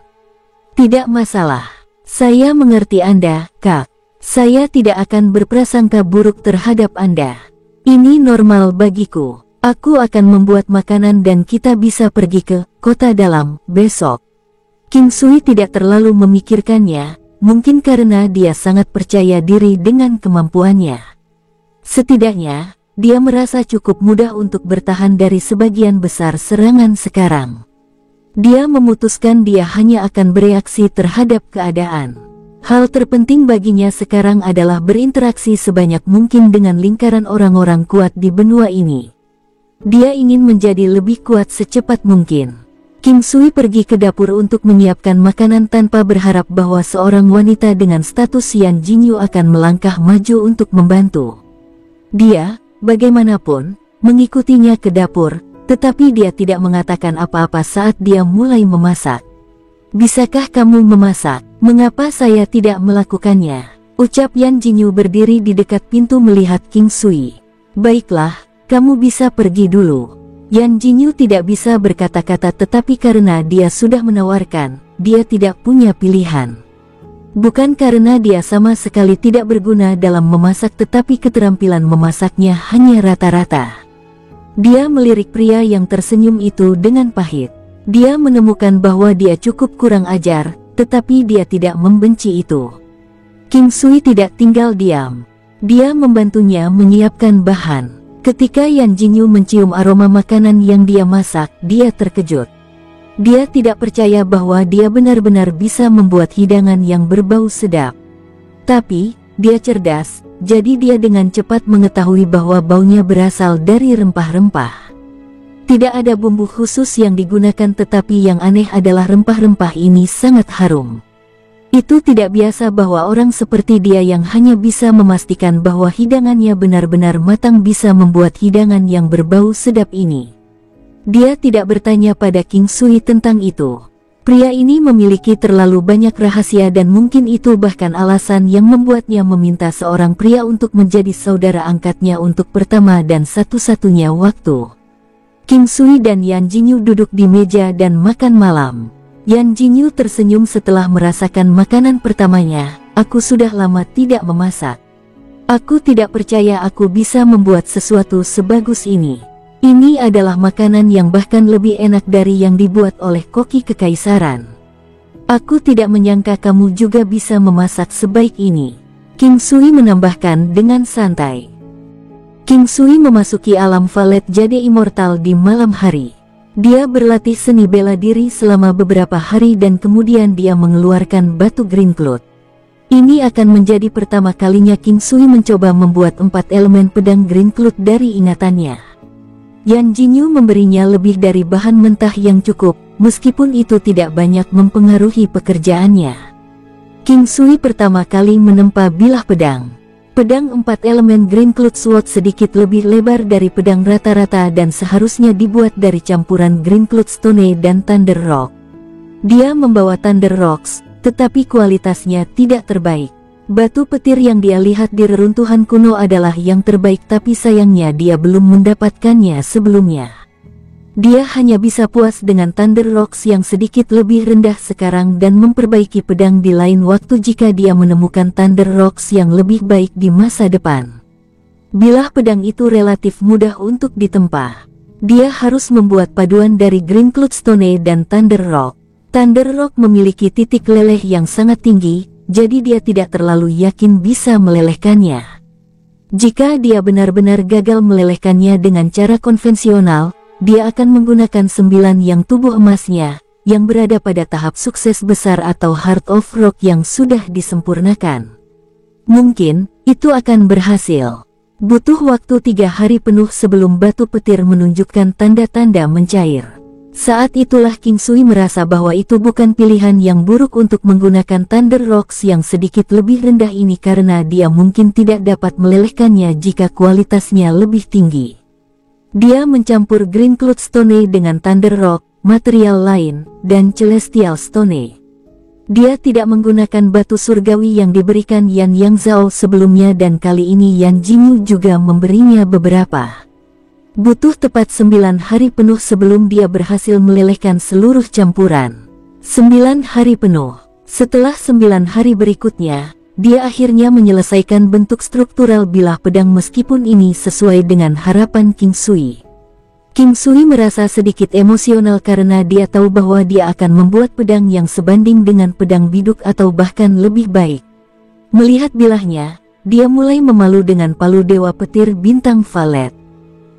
Tidak masalah. Saya mengerti Anda, Kak. Saya tidak akan berprasangka buruk terhadap Anda. Ini normal bagiku. Aku akan membuat makanan dan kita bisa pergi ke kota dalam besok. King Sui tidak terlalu memikirkannya, mungkin karena dia sangat percaya diri dengan kemampuannya. Setidaknya, dia merasa cukup mudah untuk bertahan dari sebagian besar serangan sekarang. Dia memutuskan dia hanya akan bereaksi terhadap keadaan. Hal terpenting baginya sekarang adalah berinteraksi sebanyak mungkin dengan lingkaran orang-orang kuat di benua ini. Dia ingin menjadi lebih kuat secepat mungkin. King Sui pergi ke dapur untuk menyiapkan makanan tanpa berharap bahwa seorang wanita dengan status Yan Jinyu akan melangkah maju untuk membantu. Dia, bagaimanapun, mengikutinya ke dapur, tetapi dia tidak mengatakan apa-apa saat dia mulai memasak. Bisakah kamu memasak? Mengapa saya tidak melakukannya? Ucap Yan Jinyu berdiri di dekat pintu melihat King Sui. Baiklah, kamu bisa pergi dulu. Yan Jinyu tidak bisa berkata-kata tetapi karena dia sudah menawarkan, dia tidak punya pilihan. Bukan karena dia sama sekali tidak berguna dalam memasak tetapi keterampilan memasaknya hanya rata-rata. Dia melirik pria yang tersenyum itu dengan pahit. Dia menemukan bahwa dia cukup kurang ajar, tetapi dia tidak membenci itu. King Sui tidak tinggal diam. Dia membantunya menyiapkan bahan. Ketika Yan Jinyu mencium aroma makanan yang dia masak, dia terkejut. Dia tidak percaya bahwa dia benar-benar bisa membuat hidangan yang berbau sedap. Tapi, dia cerdas, jadi dia dengan cepat mengetahui bahwa baunya berasal dari rempah-rempah. Tidak ada bumbu khusus yang digunakan tetapi yang aneh adalah rempah-rempah ini sangat harum. Itu tidak biasa bahwa orang seperti dia yang hanya bisa memastikan bahwa hidangannya benar-benar matang bisa membuat hidangan yang berbau sedap ini. Dia tidak bertanya pada King Sui tentang itu. Pria ini memiliki terlalu banyak rahasia dan mungkin itu bahkan alasan yang membuatnya meminta seorang pria untuk menjadi saudara angkatnya untuk pertama dan satu-satunya waktu. King Sui dan Yan Jinyu duduk di meja dan makan malam. Yan Jinyu tersenyum setelah merasakan makanan pertamanya. Aku sudah lama tidak memasak. Aku tidak percaya aku bisa membuat sesuatu sebagus ini. Ini adalah makanan yang bahkan lebih enak dari yang dibuat oleh koki kekaisaran. Aku tidak menyangka kamu juga bisa memasak sebaik ini. King Sui menambahkan dengan santai. King Sui memasuki alam valet jadi immortal di malam hari. Dia berlatih seni bela diri selama beberapa hari dan kemudian dia mengeluarkan batu Green Cloud. Ini akan menjadi pertama kalinya King Sui mencoba membuat 4 elemen pedang Green Cloud dari ingatannya. Yan Jinyu memberinya lebih dari bahan mentah yang cukup, meskipun itu tidak banyak mempengaruhi pekerjaannya. King Sui pertama kali menempa bilah pedang. Pedang 4 elemen Green Cloud Sword sedikit lebih lebar dari pedang rata-rata dan seharusnya dibuat dari campuran Green Cloud Stone dan Thunder Rock. Dia membawa Thunder Rocks, tetapi kualitasnya tidak terbaik. Batu petir yang dia lihat di reruntuhan kuno adalah yang terbaik tapi sayangnya dia belum mendapatkannya sebelumnya. Dia hanya bisa puas dengan Thunder Rocks yang sedikit lebih rendah sekarang dan memperbaiki pedang di lain waktu jika dia menemukan Thunder Rocks yang lebih baik di masa depan. Bilah pedang itu relatif mudah untuk ditempa. Dia harus membuat paduan dari Green Cloud Stone dan Thunder Rock. Thunder Rock memiliki titik leleh yang sangat tinggi, jadi dia tidak terlalu yakin bisa melelehkannya. Jika dia benar-benar gagal melelehkannya dengan cara konvensional, dia akan menggunakan 9 yang tubuh emasnya, yang berada pada tahap sukses besar atau Heart of Rock yang sudah disempurnakan. Mungkin, itu akan berhasil. Butuh waktu 3 hari penuh sebelum batu petir menunjukkan tanda-tanda mencair. Saat itulah King Sui merasa bahwa itu bukan pilihan yang buruk untuk menggunakan Thunder Rocks yang sedikit lebih rendah ini karena dia mungkin tidak dapat melelehkannya jika kualitasnya lebih tinggi. Dia mencampur Green Cloud Stone dengan Thunder Rock, material lain, dan Celestial Stone. Dia tidak menggunakan batu surgawi yang diberikan Yan Yang Zhao sebelumnya dan kali ini Yan Jinyu juga memberinya beberapa. Butuh tepat 9 hari penuh sebelum dia berhasil melelehkan seluruh campuran. 9 hari penuh. Setelah 9 hari berikutnya, dia akhirnya menyelesaikan bentuk struktural bilah pedang meskipun ini sesuai dengan harapan King Sui. King Sui merasa sedikit emosional karena dia tahu bahwa dia akan membuat pedang yang sebanding dengan pedang biduk atau bahkan lebih baik. Melihat bilahnya, dia mulai memalu dengan palu Dewa Petir Bintang Valet.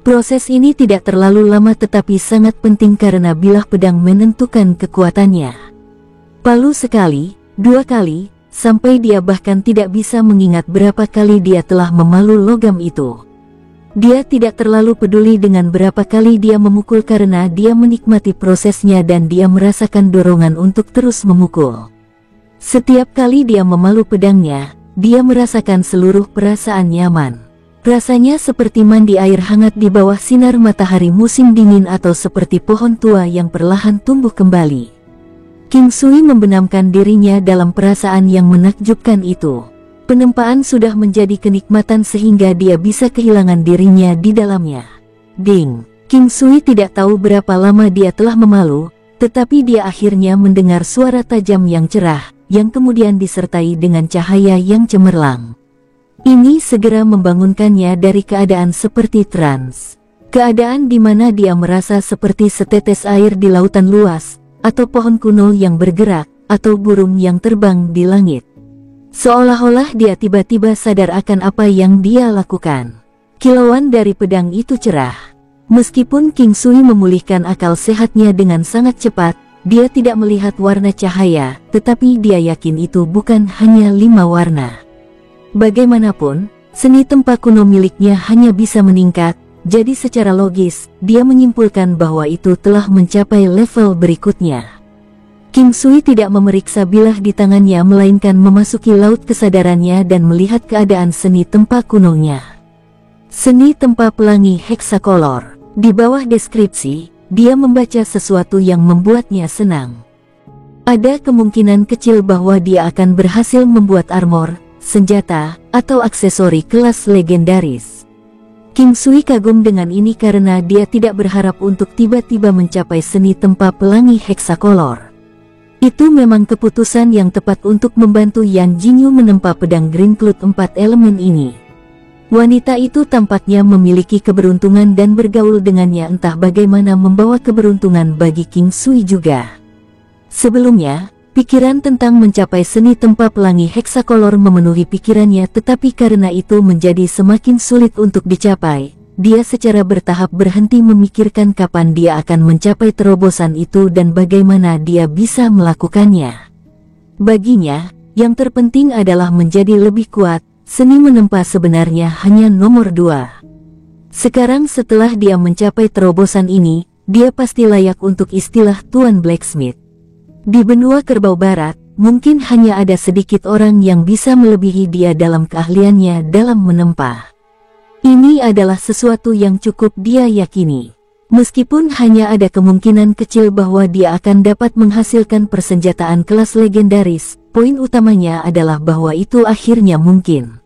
Proses ini tidak terlalu lama tetapi sangat penting karena bilah pedang menentukan kekuatannya. Palu sekali, 2 kali, sampai dia bahkan tidak bisa mengingat berapa kali dia telah memalu logam itu. Dia tidak terlalu peduli dengan berapa kali dia memukul karena dia menikmati prosesnya dan dia merasakan dorongan untuk terus memukul. Setiap kali dia memalu pedangnya, dia merasakan seluruh perasaan nyaman. Rasanya seperti mandi air hangat di bawah sinar matahari musim dingin atau seperti pohon tua yang perlahan tumbuh kembali. King Sui membenamkan dirinya dalam perasaan yang menakjubkan itu. Penempaan sudah menjadi kenikmatan sehingga dia bisa kehilangan dirinya di dalamnya. Ding! King Sui tidak tahu berapa lama dia telah memalu, tetapi dia akhirnya mendengar suara tajam yang cerah, yang kemudian disertai dengan cahaya yang cemerlang. Ini segera membangunkannya dari keadaan seperti trans. Keadaan di mana dia merasa seperti setetes air di lautan luas, atau pohon kuno yang bergerak, atau burung yang terbang di langit. Seolah-olah dia tiba-tiba sadar akan apa yang dia lakukan. Kilauan dari pedang itu cerah. Meskipun King Sui memulihkan akal sehatnya dengan sangat cepat, dia tidak melihat warna cahaya, tetapi dia yakin itu bukan hanya 5 warna. Bagaimanapun, seni tempa kuno miliknya hanya bisa meningkat, jadi secara logis, dia menyimpulkan bahwa itu telah mencapai level berikutnya. King Sui tidak memeriksa bilah di tangannya melainkan memasuki laut kesadarannya dan melihat keadaan seni tempa kunonya. Seni tempa pelangi heksakolor. Di bawah deskripsi, dia membaca sesuatu yang membuatnya senang. Ada kemungkinan kecil bahwa dia akan berhasil membuat armor, senjata, atau aksesori kelas legendaris. King Sui kagum dengan ini karena dia tidak berharap untuk tiba-tiba mencapai seni tempa pelangi heksakolor. Itu memang keputusan yang tepat untuk membantu Yan Jingyu menempa pedang Green Cloud 4 elemen ini. Wanita itu tampaknya memiliki keberuntungan dan bergaul dengannya entah bagaimana membawa keberuntungan bagi King Sui juga. Sebelumnya, pikiran tentang mencapai seni tempa pelangi heksakolor memenuhi pikirannya, tetapi karena itu menjadi semakin sulit untuk dicapai, dia secara bertahap berhenti memikirkan kapan dia akan mencapai terobosan itu dan bagaimana dia bisa melakukannya. Baginya, yang terpenting adalah menjadi lebih kuat. Seni menempa sebenarnya hanya nomor 2. Sekarang setelah dia mencapai terobosan ini, dia pasti layak untuk istilah Tuan Blacksmith. Di benua Kerbau Barat, mungkin hanya ada sedikit orang yang bisa melebihi dia dalam keahliannya dalam menempa. Ini adalah sesuatu yang cukup dia yakini. Meskipun hanya ada kemungkinan kecil bahwa dia akan dapat menghasilkan persenjataan kelas legendaris, poin utamanya adalah bahwa itu akhirnya mungkin.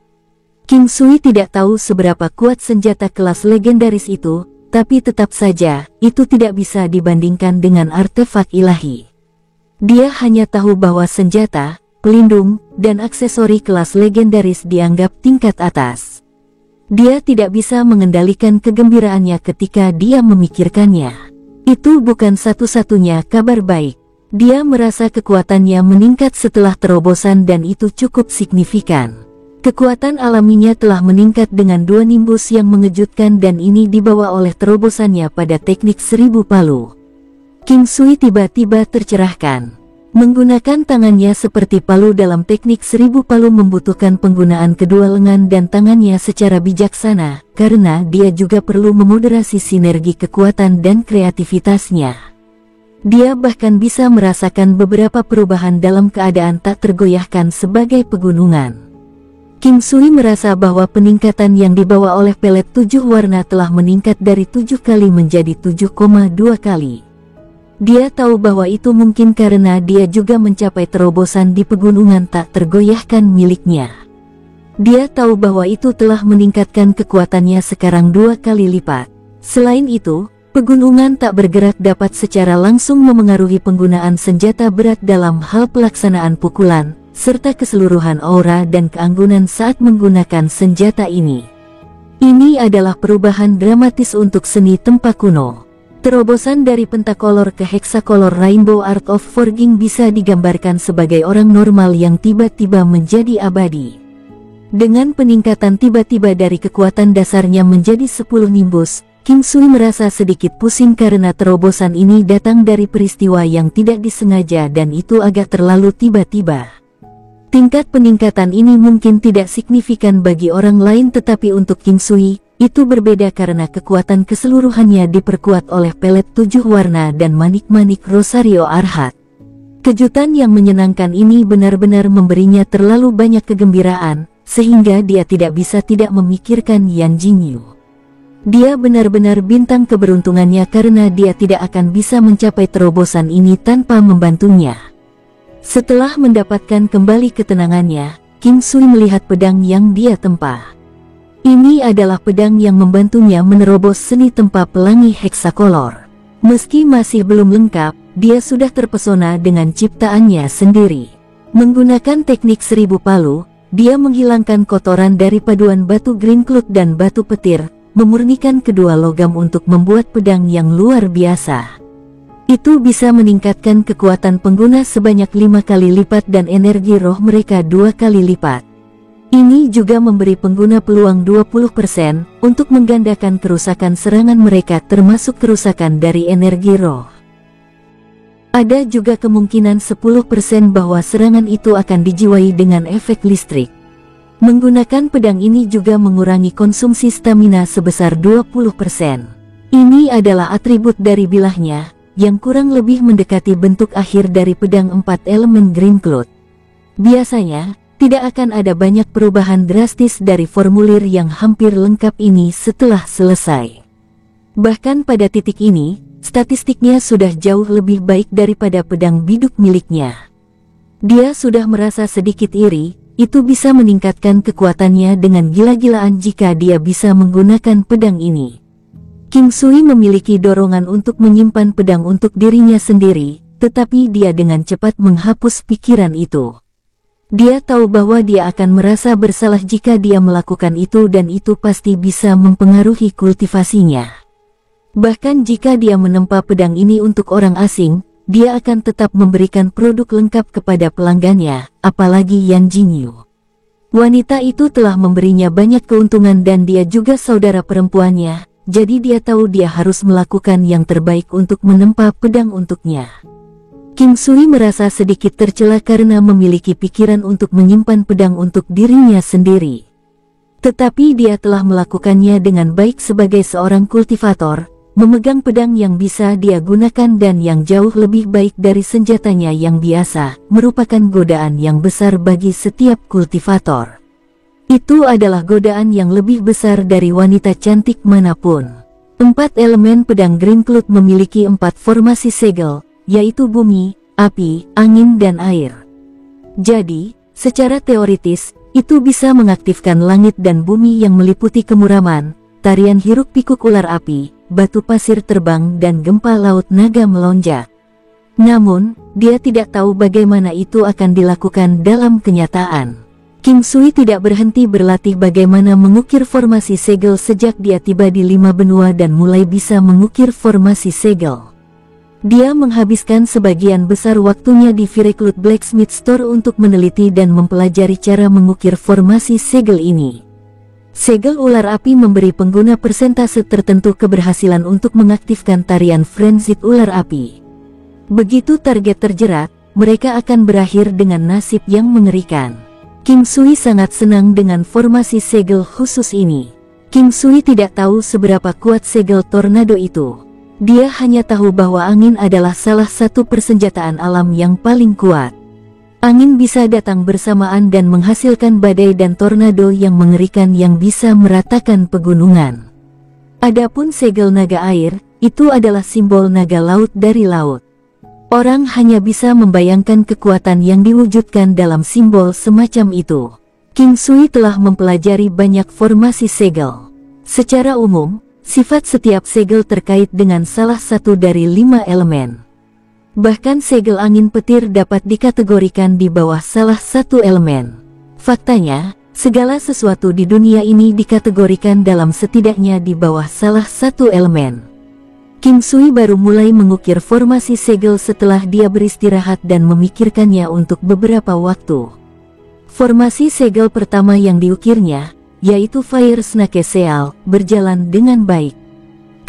King Sui tidak tahu seberapa kuat senjata kelas legendaris itu, tapi tetap saja, itu tidak bisa dibandingkan dengan artefak ilahi. Dia hanya tahu bahwa senjata, pelindung, dan aksesori kelas legendaris dianggap tingkat atas. Dia tidak bisa mengendalikan kegembiraannya ketika dia memikirkannya. Itu bukan satu-satunya kabar baik. Dia merasa kekuatannya meningkat setelah terobosan dan itu cukup signifikan. Kekuatan alaminya telah meningkat dengan 2 nimbus yang mengejutkan dan ini dibawa oleh terobosannya pada teknik 1000 palu. King Sui tiba-tiba tercerahkan. Menggunakan tangannya seperti palu dalam teknik 1000 palu membutuhkan penggunaan kedua lengan dan tangannya secara bijaksana, karena dia juga perlu memoderasi sinergi kekuatan dan kreativitasnya. Dia bahkan bisa merasakan beberapa perubahan dalam keadaan tak tergoyahkan sebagai pegunungan. King Sui merasa bahwa peningkatan yang dibawa oleh pelet 7 warna telah meningkat dari 7 kali menjadi 7,2 kali. Dia tahu bahwa itu mungkin karena dia juga mencapai terobosan di pegunungan tak tergoyahkan miliknya. Dia tahu bahwa itu telah meningkatkan kekuatannya sekarang 2 kali lipat. Selain itu, pegunungan tak bergerak dapat secara langsung memengaruhi penggunaan senjata berat dalam hal pelaksanaan pukulan, serta keseluruhan aura dan keanggunan saat menggunakan senjata ini. Ini adalah perubahan dramatis untuk seni tempa kuno. Terobosan dari pentakolor ke heksakolor Rainbow Art of Forging bisa digambarkan sebagai orang normal yang tiba-tiba menjadi abadi. Dengan peningkatan tiba-tiba dari kekuatan dasarnya menjadi 10 nimbus, King Sui merasa sedikit pusing karena terobosan ini datang dari peristiwa yang tidak disengaja dan itu agak terlalu tiba-tiba. Tingkat peningkatan ini mungkin tidak signifikan bagi orang lain tetapi untuk King Sui, itu berbeda karena kekuatan keseluruhannya diperkuat oleh pelet 7 warna dan manik-manik Rosario Arhat. Kejutan yang menyenangkan ini benar-benar memberinya terlalu banyak kegembiraan, sehingga dia tidak bisa tidak memikirkan Yan Jingyu. Dia benar-benar bintang keberuntungannya karena dia tidak akan bisa mencapai terobosan ini tanpa membantunya. Setelah mendapatkan kembali ketenangannya, King Sui melihat pedang yang dia tempa. Ini adalah pedang yang membantunya menerobos seni tempa pelangi heksakolor. Meski masih belum lengkap, dia sudah terpesona dengan ciptaannya sendiri. Menggunakan teknik 1000 palu, dia menghilangkan kotoran dari paduan batu Green Cloud dan batu petir, memurnikan kedua logam untuk membuat pedang yang luar biasa. Itu bisa meningkatkan kekuatan pengguna sebanyak 5 kali lipat dan energi roh mereka 2 kali lipat. Ini juga memberi pengguna peluang 20% untuk menggandakan kerusakan serangan mereka termasuk kerusakan dari energi roh. Ada juga kemungkinan 10% bahwa serangan itu akan dijiwai dengan efek listrik. Menggunakan pedang ini juga mengurangi konsumsi stamina sebesar 20%. Ini adalah atribut dari bilahnya, yang kurang lebih mendekati bentuk akhir dari pedang 4 elemen Greencloth. Biasanya, tidak akan ada banyak perubahan drastis dari formulir yang hampir lengkap ini setelah selesai. Bahkan pada titik ini, statistiknya sudah jauh lebih baik daripada pedang biduk miliknya. Dia sudah merasa sedikit iri, itu bisa meningkatkan kekuatannya dengan gila-gilaan jika dia bisa menggunakan pedang ini. King Sui memiliki dorongan untuk menyimpan pedang untuk dirinya sendiri, tetapi dia dengan cepat menghapus pikiran itu. Dia tahu bahwa dia akan merasa bersalah jika dia melakukan itu dan itu pasti bisa mempengaruhi kultivasinya. Bahkan jika dia menempa pedang ini untuk orang asing, dia akan tetap memberikan produk lengkap kepada pelanggannya, apalagi Yan Jingyu. Wanita itu telah memberinya banyak keuntungan dan dia juga saudara perempuannya. Jadi dia tahu dia harus melakukan yang terbaik untuk menempa pedang untuknya. King Sui merasa sedikit tercela karena memiliki pikiran untuk menyimpan pedang untuk dirinya sendiri. Tetapi dia telah melakukannya dengan baik sebagai seorang kultivator, memegang pedang yang bisa dia gunakan dan yang jauh lebih baik dari senjatanya yang biasa, merupakan godaan yang besar bagi setiap kultivator. Itu adalah godaan yang lebih besar dari wanita cantik manapun. 4 elemen pedang Greencloth memiliki 4 formasi segel, yaitu bumi, api, angin dan air. Jadi, secara teoritis, itu bisa mengaktifkan langit dan bumi yang meliputi kemuraman, tarian hiruk-pikuk ular api, batu pasir terbang dan gempa laut naga melonjak. Namun, dia tidak tahu bagaimana itu akan dilakukan dalam kenyataan. King Sui tidak berhenti berlatih bagaimana mengukir formasi segel sejak dia tiba di 5 benua dan mulai bisa mengukir formasi segel. Dia menghabiskan sebagian besar waktunya di Firecloth Blacksmith Store untuk meneliti dan mempelajari cara mengukir formasi segel ini. Segel ular api memberi pengguna persentase tertentu keberhasilan untuk mengaktifkan tarian frenzied ular api. Begitu target terjerat, mereka akan berakhir dengan nasib yang mengerikan. King Sui sangat senang dengan formasi segel khusus ini. King Sui tidak tahu seberapa kuat segel tornado itu. Dia hanya tahu bahwa angin adalah salah satu persenjataan alam yang paling kuat. Angin bisa datang bersamaan dan menghasilkan badai dan tornado yang mengerikan yang bisa meratakan pegunungan. Adapun segel naga air, itu adalah simbol naga laut dari laut. Orang hanya bisa membayangkan kekuatan yang diwujudkan dalam simbol semacam itu. King Sui telah mempelajari banyak formasi segel. Secara umum, sifat setiap segel terkait dengan salah satu dari 5 elemen. Bahkan segel angin petir dapat dikategorikan di bawah salah satu elemen. Faktanya, segala sesuatu di dunia ini dikategorikan dalam setidaknya di bawah salah satu elemen. King Sui baru mulai mengukir formasi segel setelah dia beristirahat dan memikirkannya untuk beberapa waktu. Formasi segel pertama yang diukirnya, yaitu Fire Snake Seal, berjalan dengan baik.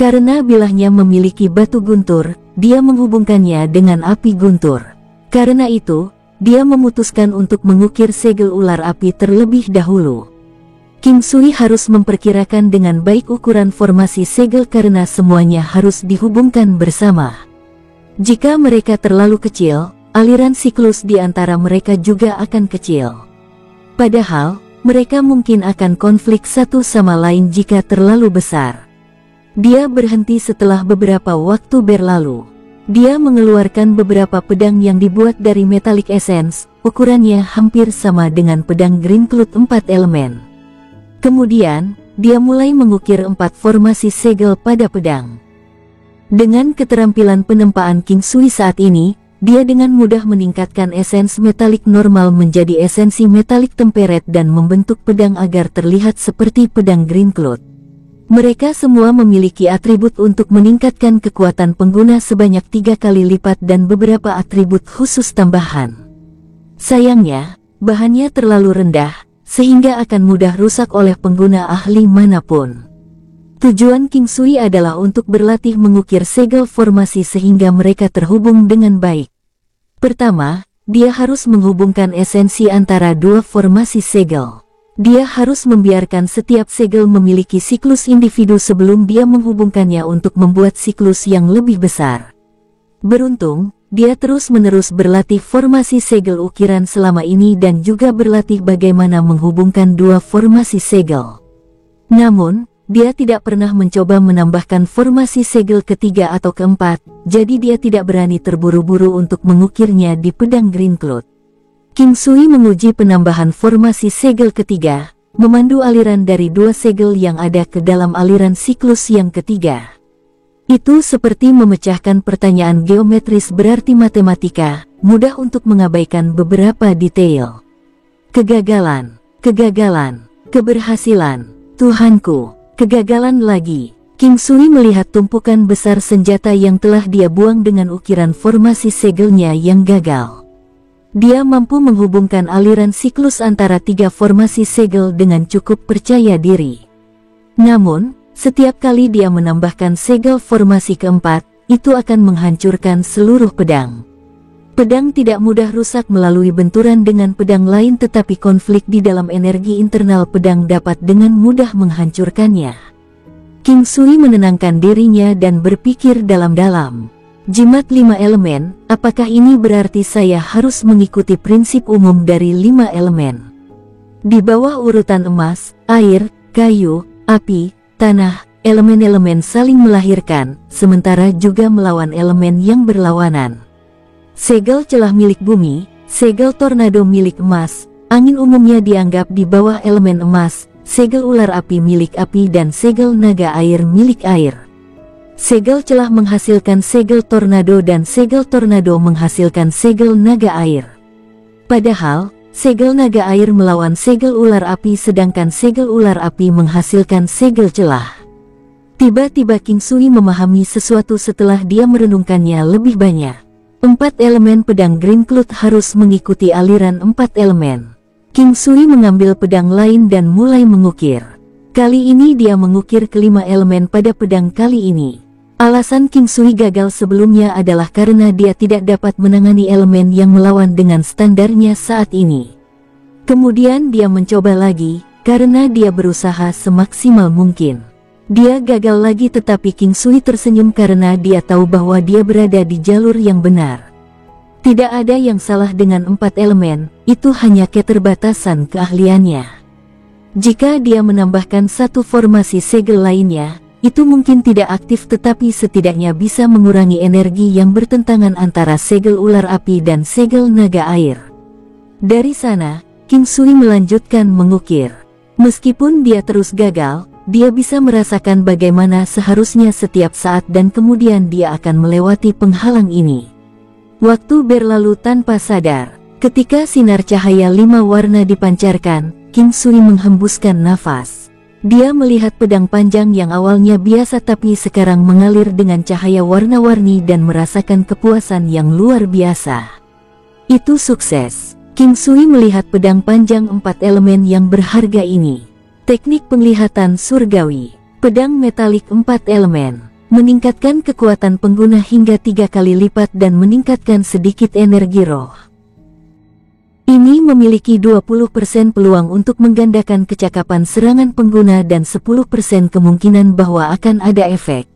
Karena bilahnya memiliki batu guntur, dia menghubungkannya dengan api guntur. Karena itu, dia memutuskan untuk mengukir segel ular api terlebih dahulu. King Sui harus memperkirakan dengan baik ukuran formasi segel karena semuanya harus dihubungkan bersama. Jika mereka terlalu kecil, aliran siklus di antara mereka juga akan kecil. Padahal, mereka mungkin akan konflik satu sama lain jika terlalu besar. Dia berhenti setelah beberapa waktu berlalu. Dia mengeluarkan beberapa pedang yang dibuat dari metallic essence, ukurannya hampir sama dengan pedang Greencloth 4 elemen. Kemudian, dia mulai mengukir 4 formasi segel pada pedang. Dengan keterampilan penempaan King Sui saat ini, dia dengan mudah meningkatkan esens metalik normal menjadi esensi metalik temperet dan membentuk pedang agar terlihat seperti pedang Greencloth. Mereka semua memiliki atribut untuk meningkatkan kekuatan pengguna sebanyak 3 kali lipat dan beberapa atribut khusus tambahan. Sayangnya, bahannya terlalu rendah, sehingga akan mudah rusak oleh pengguna ahli manapun. Tujuan King Sui adalah untuk berlatih mengukir segel formasi sehingga mereka terhubung dengan baik. Pertama, dia harus menghubungkan esensi antara 2 formasi segel. Dia harus membiarkan setiap segel memiliki siklus individu sebelum dia menghubungkannya untuk membuat siklus yang lebih besar. Beruntung, dia terus-menerus berlatih formasi segel ukiran selama ini dan juga berlatih bagaimana menghubungkan dua formasi segel. Namun, dia tidak pernah mencoba menambahkan formasi segel ketiga atau keempat, jadi dia tidak berani terburu-buru untuk mengukirnya di pedang Green Cloud. King Sui menguji penambahan formasi segel ketiga, memandu aliran dari dua segel yang ada ke dalam aliran siklus yang ketiga. Itu seperti memecahkan pertanyaan geometris berarti matematika, mudah untuk mengabaikan beberapa detail. Kegagalan, keberhasilan, Tuhanku. Kegagalan lagi. King Sui melihat tumpukan besar senjata yang telah dia buang dengan ukiran formasi segelnya yang gagal. Dia mampu menghubungkan aliran siklus antara tiga formasi segel dengan cukup percaya diri. Namun, setiap kali dia menambahkan segel formasi keempat, itu akan menghancurkan seluruh pedang. Pedang tidak mudah rusak melalui benturan dengan pedang lain, tetapi konflik di dalam energi internal pedang dapat dengan mudah menghancurkannya. King Sui menenangkan dirinya dan berpikir dalam-dalam. Jimat 5 elemen, apakah ini berarti saya harus mengikuti prinsip umum dari 5 elemen? Di bawah urutan emas, air, kayu, api, tanah, elemen-elemen saling melahirkan, sementara juga melawan elemen yang berlawanan. Segel celah milik bumi, segel tornado milik emas, angin umumnya dianggap di bawah elemen emas, segel ular api milik api dan segel naga air milik air. Segel celah menghasilkan segel tornado dan segel tornado menghasilkan segel naga air. Padahal, segel naga air melawan segel ular api sedangkan segel ular api menghasilkan segel celah. Tiba-tiba King Sui memahami sesuatu setelah dia merenungkannya lebih banyak. 4 elemen pedang Green Cloud harus mengikuti aliran 4 elemen. King Sui mengambil pedang lain dan mulai mengukir. Kali ini dia mengukir kelima elemen pada pedang kali ini. Alasan King Sui gagal sebelumnya adalah karena dia tidak dapat menangani elemen yang melawan dengan standarnya saat ini. Kemudian dia mencoba lagi, karena dia berusaha semaksimal mungkin. Dia gagal lagi, tetapi King Sui tersenyum karena dia tahu bahwa dia berada di jalur yang benar. Tidak ada yang salah dengan 4 elemen, itu hanya keterbatasan keahliannya. Jika dia menambahkan satu formasi segel lainnya, itu mungkin tidak aktif tetapi setidaknya bisa mengurangi energi yang bertentangan antara segel ular api dan segel naga air. Dari sana, King Sui melanjutkan mengukir. Meskipun dia terus gagal, dia bisa merasakan bagaimana seharusnya setiap saat dan kemudian dia akan melewati penghalang ini. Waktu berlalu tanpa sadar. Ketika sinar cahaya 5 warna dipancarkan, King Sui menghembuskan nafas. Dia melihat pedang panjang yang awalnya biasa tapi sekarang mengalir dengan cahaya warna-warni dan merasakan kepuasan yang luar biasa. Itu sukses. King Sui melihat pedang panjang 4 elemen yang berharga ini. Teknik penglihatan surgawi, pedang metalik 4 elemen, meningkatkan kekuatan pengguna hingga 3 kali lipat dan meningkatkan sedikit energi roh. Ini memiliki 20% peluang untuk menggandakan kecakapan serangan pengguna dan 10% kemungkinan bahwa akan ada efek.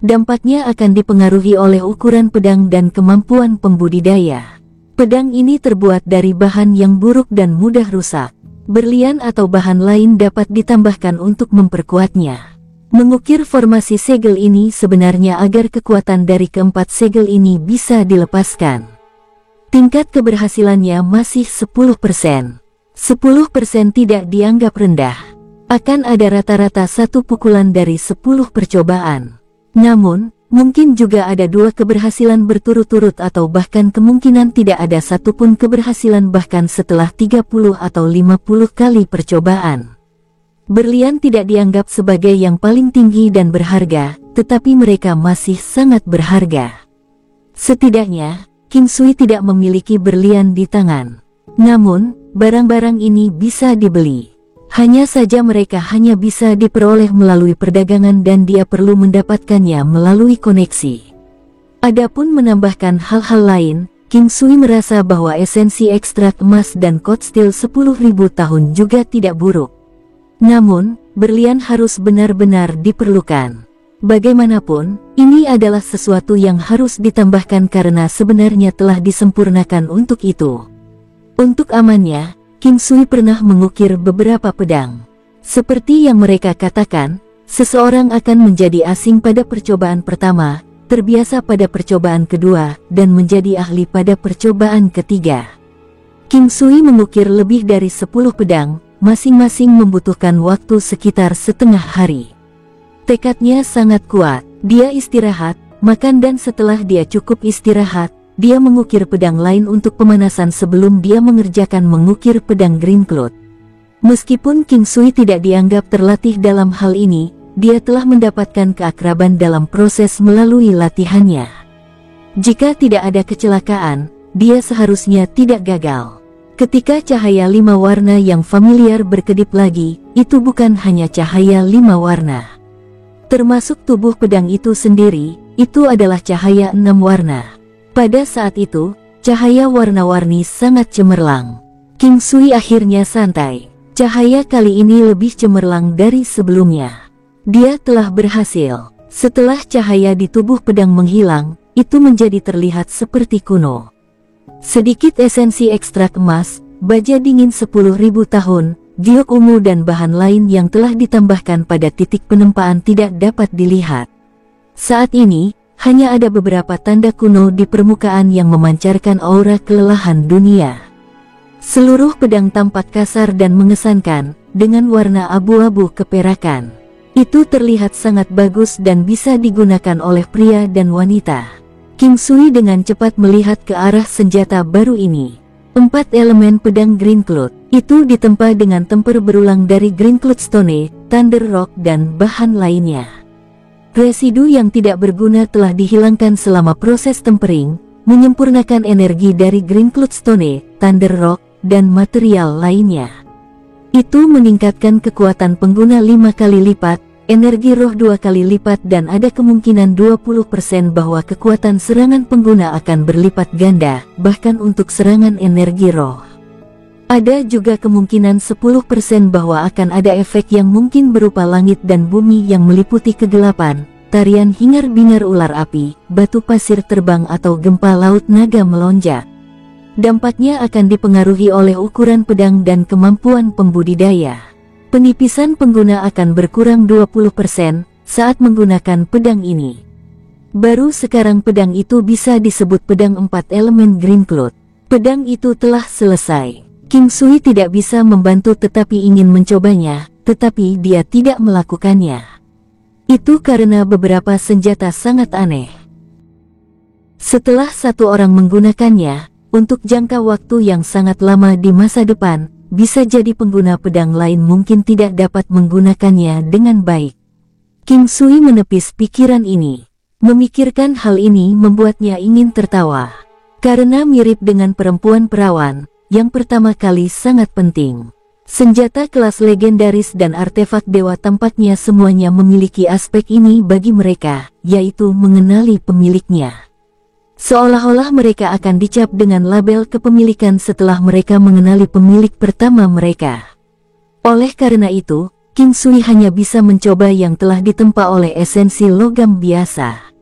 Dampaknya akan dipengaruhi oleh ukuran pedang dan kemampuan pembudidaya. Pedang ini terbuat dari bahan yang buruk dan mudah rusak. Berlian atau bahan lain dapat ditambahkan untuk memperkuatnya. Mengukir formasi segel ini sebenarnya agar kekuatan dari keempat segel ini bisa dilepaskan. Tingkat keberhasilannya masih 10%. 10% tidak dianggap rendah. Akan ada rata-rata 1 pukulan dari 10 percobaan. Namun, mungkin juga ada 2 keberhasilan berturut-turut atau bahkan kemungkinan tidak ada satupun keberhasilan bahkan setelah 30 atau 50 kali percobaan. Berlian tidak dianggap sebagai yang paling tinggi dan berharga, tetapi mereka masih sangat berharga. Setidaknya, King Sui tidak memiliki berlian di tangan. Namun, barang-barang ini bisa dibeli. Hanya saja mereka hanya bisa diperoleh melalui perdagangan dan dia perlu mendapatkannya melalui koneksi. Adapun menambahkan hal-hal lain, King Sui merasa bahwa esensi ekstrak emas dan kot steel 10.000 tahun juga tidak buruk. Namun, berlian harus benar-benar diperlukan. Bagaimanapun, ini adalah sesuatu yang harus ditambahkan karena sebenarnya telah disempurnakan untuk itu. Untuk amannya, King Sui pernah mengukir beberapa pedang. Seperti yang mereka katakan, seseorang akan menjadi asing pada percobaan pertama, terbiasa pada percobaan kedua, dan menjadi ahli pada percobaan ketiga. King Sui mengukir lebih dari 10 pedang, masing-masing membutuhkan waktu sekitar setengah hari. Tekadnya sangat kuat, dia istirahat, makan dan setelah dia cukup istirahat, dia mengukir pedang lain untuk pemanasan sebelum dia mengerjakan mengukir pedang Green Cloth. Meskipun King Sui tidak dianggap terlatih dalam hal ini, dia telah mendapatkan keakraban dalam proses melalui latihannya. Jika tidak ada kecelakaan, dia seharusnya tidak gagal. Ketika cahaya 5 warna yang familiar berkedip lagi, itu bukan hanya cahaya 5 warna. Termasuk tubuh pedang itu sendiri, itu adalah cahaya 6 warna. Pada saat itu, cahaya warna-warni sangat cemerlang. King Sui akhirnya santai. Cahaya kali ini lebih cemerlang dari sebelumnya. Dia telah berhasil. Setelah cahaya di tubuh pedang menghilang, itu menjadi terlihat seperti kuno. Sedikit esensi ekstrak emas, baja dingin 10.000 tahun, giok ungu dan bahan lain yang telah ditambahkan pada titik penempaan tidak dapat dilihat. Saat ini, hanya ada beberapa tanda kuno di permukaan yang memancarkan aura kelelahan dunia. Seluruh pedang tampak kasar dan mengesankan, dengan warna abu-abu keperakan. Itu terlihat sangat bagus dan bisa digunakan oleh pria dan wanita. King Sui dengan cepat melihat ke arah senjata baru ini. 4 elemen pedang Green Cloth, itu ditempa dengan temper berulang dari Green Cloth Stone, Thunder Rock dan bahan lainnya. Residu yang tidak berguna telah dihilangkan selama proses tempering, menyempurnakan energi dari Green Cloth Stone, Thunder Rock, dan material lainnya. Itu meningkatkan kekuatan pengguna 5 kali lipat, energi roh 2 kali lipat dan ada kemungkinan 20% bahwa kekuatan serangan pengguna akan berlipat ganda, bahkan untuk serangan energi roh. Ada juga kemungkinan 10% bahwa akan ada efek yang mungkin berupa langit dan bumi yang meliputi kegelapan, tarian hingar-bingar ular api, batu pasir terbang atau gempa laut naga melonjak. Dampaknya akan dipengaruhi oleh ukuran pedang dan kemampuan pembudidaya. Penipisan pengguna akan berkurang 20% saat menggunakan pedang ini. Baru sekarang pedang itu bisa disebut pedang 4 elemen Green Cloth. Pedang itu telah selesai. King Sui tidak bisa membantu tetapi ingin mencobanya, tetapi dia tidak melakukannya. Itu karena beberapa senjata sangat aneh. Setelah satu orang menggunakannya, untuk jangka waktu yang sangat lama di masa depan, bisa jadi pengguna pedang lain mungkin tidak dapat menggunakannya dengan baik. King Sui menepis pikiran ini. Memikirkan hal ini membuatnya ingin tertawa. Karena mirip dengan perempuan perawan, yang pertama kali sangat penting. Senjata kelas legendaris dan artefak dewa tampaknya semuanya memiliki aspek ini bagi mereka, yaitu mengenali pemiliknya. Seolah-olah mereka akan dicap dengan label kepemilikan setelah mereka mengenali pemilik pertama mereka. Oleh karena itu, King Sui hanya bisa mencoba yang telah ditempa oleh esensi logam biasa.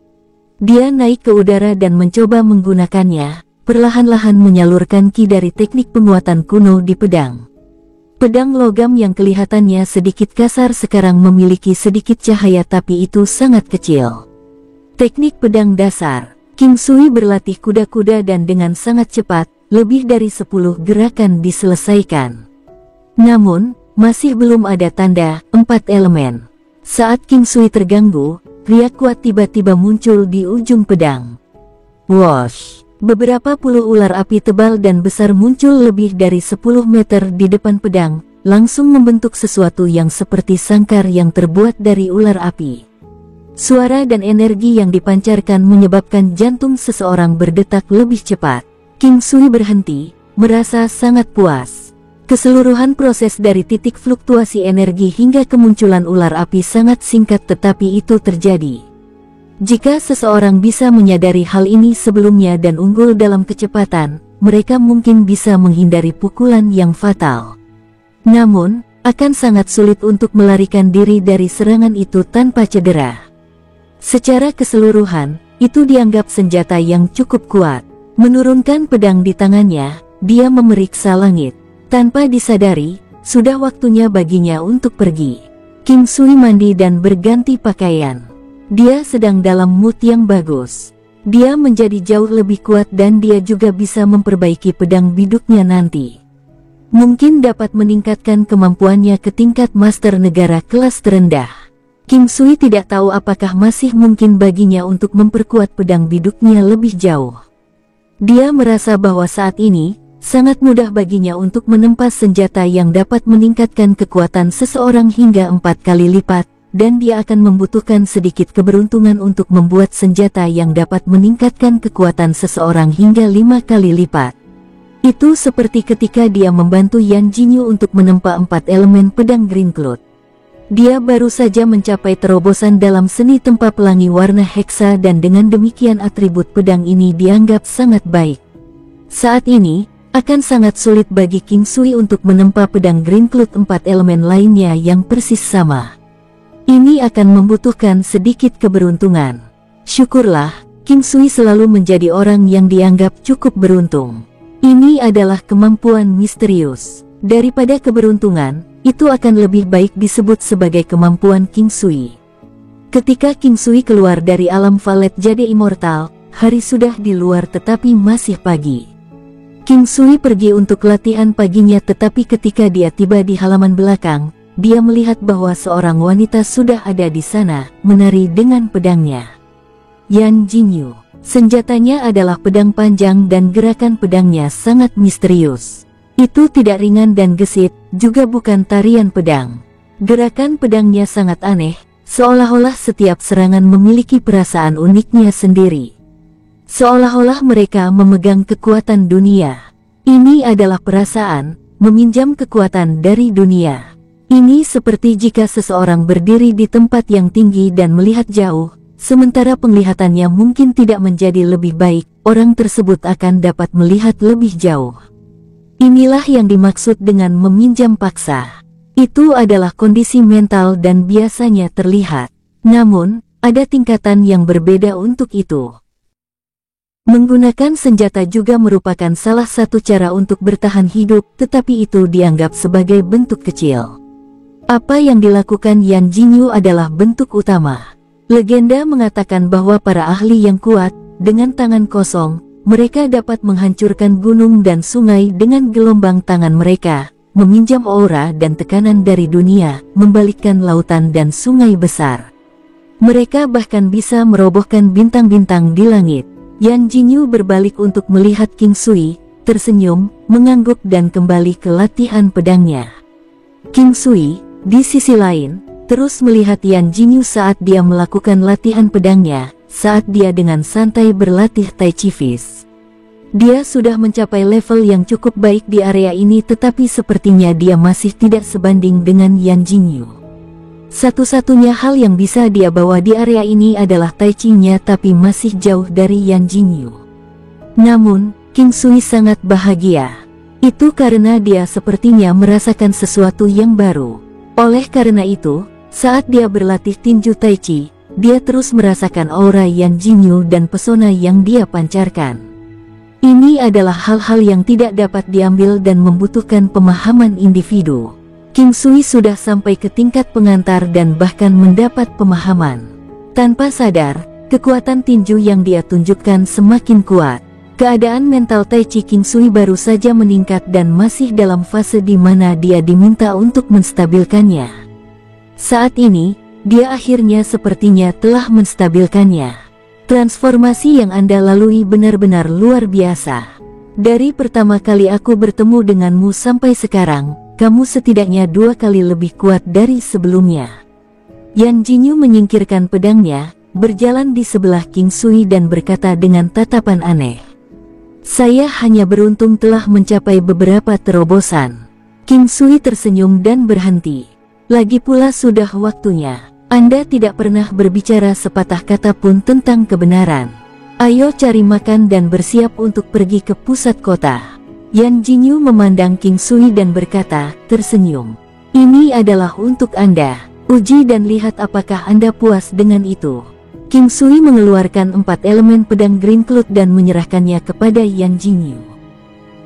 Dia naik ke udara dan mencoba menggunakannya, perlahan-lahan menyalurkan ki dari teknik penguatan kuno di pedang. Pedang logam yang kelihatannya sedikit kasar sekarang memiliki sedikit cahaya tapi itu sangat kecil. Teknik pedang dasar. King Sui berlatih kuda-kuda dan dengan sangat cepat, lebih dari 10 gerakan diselesaikan. Namun, masih belum ada tanda 4 elemen. Saat King Sui terganggu, riak kuat tiba-tiba muncul di ujung pedang. Whoosh! Beberapa puluh ular api tebal dan besar muncul lebih dari 10 meter di depan pedang, langsung membentuk sesuatu yang seperti sangkar yang terbuat dari ular api. Suara dan energi yang dipancarkan menyebabkan jantung seseorang berdetak lebih cepat. King Sui berhenti, merasa sangat puas. Keseluruhan proses dari titik fluktuasi energi hingga kemunculan ular api sangat singkat tetapi itu terjadi. Jika seseorang bisa menyadari hal ini sebelumnya dan unggul dalam kecepatan, mereka mungkin bisa menghindari pukulan yang fatal. Namun, akan sangat sulit untuk melarikan diri dari serangan itu tanpa cedera. Secara keseluruhan, itu dianggap senjata yang cukup kuat. Menurunkan pedang di tangannya, dia memeriksa langit. Tanpa disadari, sudah waktunya baginya untuk pergi. King Sui mandi dan berganti pakaian. Dia sedang dalam mood yang bagus. Dia menjadi jauh lebih kuat dan dia juga bisa memperbaiki pedang biduknya nanti. Mungkin dapat meningkatkan kemampuannya ke tingkat master negara kelas terendah. King Sui tidak tahu apakah masih mungkin baginya untuk memperkuat pedang biduknya lebih jauh. Dia merasa bahwa saat ini, sangat mudah baginya untuk menempas senjata yang dapat meningkatkan kekuatan seseorang hingga 4 kali lipat, dan dia akan membutuhkan sedikit keberuntungan untuk membuat senjata yang dapat meningkatkan kekuatan seseorang hingga 5 kali lipat. Itu seperti ketika dia membantu Yan Jinyu untuk menempa 4 elemen pedang Green Cloud. Dia baru saja mencapai terobosan dalam seni tempa pelangi warna heksa dan dengan demikian atribut pedang ini dianggap sangat baik. Saat ini, akan sangat sulit bagi King Sui untuk menempa pedang Green Cloud 4 elemen lainnya yang persis sama. Ini akan membutuhkan sedikit keberuntungan. Syukurlah, King Sui selalu menjadi orang yang dianggap cukup beruntung. Ini adalah kemampuan misterius. Daripada keberuntungan, itu akan lebih baik disebut sebagai kemampuan King Sui. Ketika King Sui keluar dari alam Valet Jade Immortal, hari sudah di luar tetapi masih pagi. King Sui pergi untuk latihan paginya tetapi ketika dia tiba di halaman belakang, dia melihat bahwa seorang wanita sudah ada di sana, menari dengan pedangnya. Yan Jinyu. Senjatanya adalah pedang panjang dan gerakan pedangnya sangat misterius. Itu tidak ringan dan gesit, juga bukan tarian pedang. Gerakan pedangnya sangat aneh, seolah-olah setiap serangan memiliki perasaan uniknya sendiri. Seolah-olah mereka memegang kekuatan dunia. Ini adalah perasaan, meminjam kekuatan dari dunia. Ini seperti jika seseorang berdiri di tempat yang tinggi dan melihat jauh, sementara penglihatannya mungkin tidak menjadi lebih baik, orang tersebut akan dapat melihat lebih jauh. Inilah yang dimaksud dengan meminjam paksa. Itu adalah kondisi mental dan biasanya terlihat. Namun, ada tingkatan yang berbeda untuk itu. Menggunakan senjata juga merupakan salah satu cara untuk bertahan hidup, tetapi itu dianggap sebagai bentuk kecil. Apa yang dilakukan Yan Jinyu adalah bentuk utama. Legenda mengatakan bahwa para ahli yang kuat, dengan tangan kosong, mereka dapat menghancurkan gunung dan sungai dengan gelombang tangan mereka, meminjam aura dan tekanan dari dunia, membalikkan lautan dan sungai besar. Mereka bahkan bisa merobohkan bintang-bintang di langit. Yan Jinyu berbalik untuk melihat King Sui, tersenyum, mengangguk dan kembali ke latihan pedangnya. King Sui, di sisi lain, terus melihat Yan Jinyu saat dia melakukan latihan pedangnya, saat dia dengan santai berlatih Tai Chi Fist. Dia sudah mencapai level yang cukup baik di area ini tetapi sepertinya dia masih tidak sebanding dengan Yan Jinyu. Satu-satunya hal yang bisa dia bawa di area ini adalah Tai Chi-nya tapi masih jauh dari Yan Jinyu. Namun, King Sui sangat bahagia. Itu karena dia sepertinya merasakan sesuatu yang baru. Oleh karena itu, saat dia berlatih tinju Tai Chi, dia terus merasakan aura Yan Jinyu dan pesona yang dia pancarkan. Ini adalah hal-hal yang tidak dapat diambil dan membutuhkan pemahaman individu. King Sui sudah sampai ke tingkat pengantar dan bahkan mendapat pemahaman. Tanpa sadar, kekuatan tinju yang dia tunjukkan semakin kuat. Keadaan mental Tai Chi King Sui baru saja meningkat dan masih dalam fase di mana dia diminta untuk menstabilkannya. Saat ini, dia akhirnya sepertinya telah menstabilkannya. Transformasi yang Anda lalui benar-benar luar biasa. Dari pertama kali aku bertemu denganmu sampai sekarang, kamu setidaknya 2 kali lebih kuat dari sebelumnya. Yan Jinyu menyingkirkan pedangnya, berjalan di sebelah King Sui dan berkata dengan tatapan aneh. Saya hanya beruntung telah mencapai beberapa terobosan. King Sui tersenyum dan berhenti. Lagi pula sudah waktunya. Anda tidak pernah berbicara sepatah kata pun tentang kebenaran. Ayo cari makan dan bersiap untuk pergi ke pusat kota. Yan Jinyu memandang King Sui dan berkata, tersenyum. Ini adalah untuk Anda. Uji dan lihat apakah Anda puas dengan itu. King Sui mengeluarkan 4 elemen pedang Green Cloud dan menyerahkannya kepada Yan Jingyu.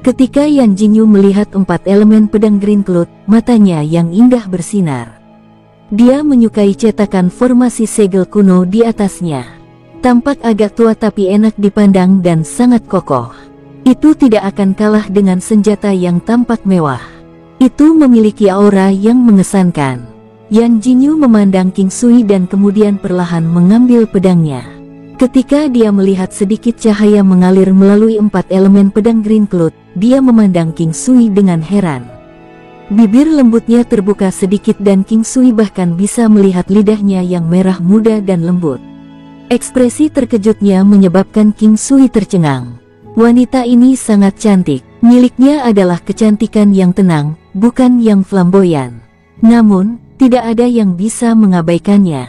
Ketika Yan Jingyu melihat 4 elemen pedang Green Cloud, matanya yang indah bersinar. Dia menyukai cetakan formasi segel kuno di atasnya. Tampak agak tua tapi enak dipandang dan sangat kokoh. Itu tidak akan kalah dengan senjata yang tampak mewah. Itu memiliki aura yang mengesankan. Yan Jingyu memandang King Sui dan kemudian perlahan mengambil pedangnya. Ketika dia melihat sedikit cahaya mengalir melalui 4 elemen pedang Green Cloud, dia memandang King Sui dengan heran. Bibir lembutnya terbuka sedikit dan King Sui bahkan bisa melihat lidahnya yang merah muda dan lembut. Ekspresi terkejutnya menyebabkan King Sui tercengang. Wanita ini sangat cantik. Miliknya adalah kecantikan yang tenang, bukan yang flamboyan. Namun, tidak ada yang bisa mengabaikannya.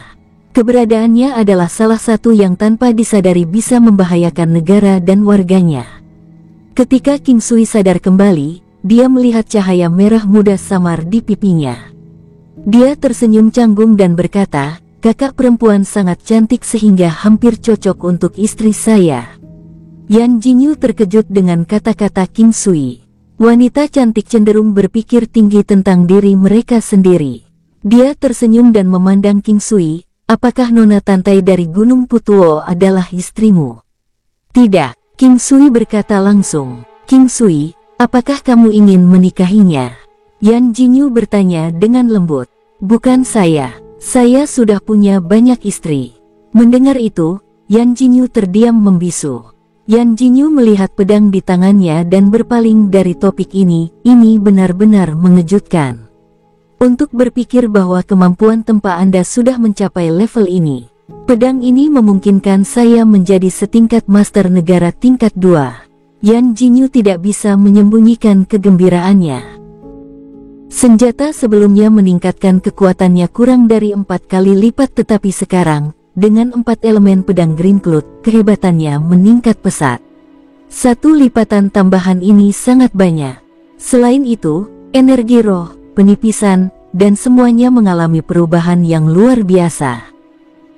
Keberadaannya adalah salah satu yang tanpa disadari bisa membahayakan negara dan warganya. Ketika King Sui sadar kembali, dia melihat cahaya merah muda samar di pipinya. Dia tersenyum canggung dan berkata, "Kakak perempuan sangat cantik sehingga hampir cocok untuk istri saya." Yan Jingyu terkejut dengan kata-kata King Sui. Wanita cantik cenderung berpikir tinggi tentang diri mereka sendiri. Dia tersenyum dan memandang King Sui, "Apakah Nona Tantai dari Gunung Putuo adalah istrimu?" "Tidak," King Sui berkata langsung. "King Sui, apakah kamu ingin menikahinya?" Yan Jingyu bertanya dengan lembut. "Bukan saya sudah punya banyak istri." Mendengar itu, Yan Jingyu terdiam membisu. Yan Jingyu melihat pedang di tangannya dan berpaling dari topik ini benar-benar mengejutkan. Untuk berpikir bahwa kemampuan tempa Anda sudah mencapai level ini. Pedang ini memungkinkan saya menjadi setingkat master negara tingkat 2. Yan Jingyu tidak bisa menyembunyikan kegembiraannya. Senjata sebelumnya meningkatkan kekuatannya kurang dari 4 kali lipat tetapi sekarang, dengan 4 elemen pedang Green Cloud, kehebatannya meningkat pesat. 1 lipatan tambahan ini sangat banyak. Selain itu, energi roh, penipisan, dan semuanya mengalami perubahan yang luar biasa.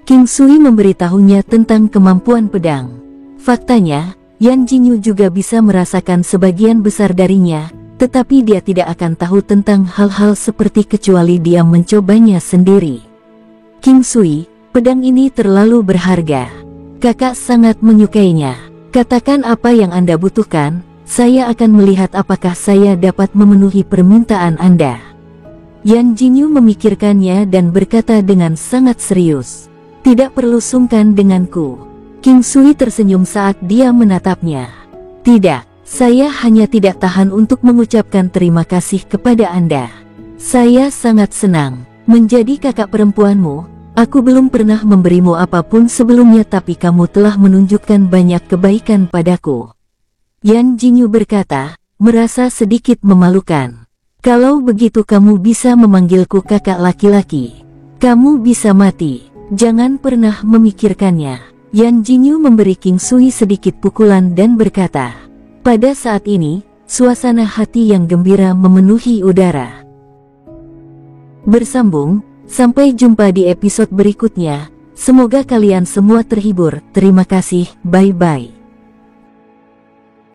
King Sui memberitahunya tentang kemampuan pedang. Faktanya, Yan Jingyu juga bisa merasakan sebagian besar darinya, tetapi dia tidak akan tahu tentang hal-hal seperti kecuali dia mencobanya sendiri. "King Sui, pedang ini terlalu berharga. Kakak sangat menyukainya. Katakan apa yang Anda butuhkan, saya akan melihat apakah saya dapat memenuhi permintaan Anda." Yan Jingyu memikirkannya dan berkata dengan sangat serius, "Tidak perlu sungkan denganku." King Sui tersenyum saat dia menatapnya. "Tidak, saya hanya tidak tahan untuk mengucapkan terima kasih kepada Anda. Saya sangat senang menjadi kakak perempuanmu. Aku belum pernah memberimu apapun sebelumnya tapi kamu telah menunjukkan banyak kebaikan padaku." Yan Jingyu berkata, merasa sedikit memalukan. "Kalau begitu kamu bisa memanggilku kakak laki-laki. Kamu bisa mati. Jangan pernah memikirkannya." Yan Jingyu memberi King Sui sedikit pukulan dan berkata. Pada saat ini, suasana hati yang gembira memenuhi udara. Bersambung, sampai jumpa di episode berikutnya. Semoga kalian semua terhibur. Terima kasih, bye-bye.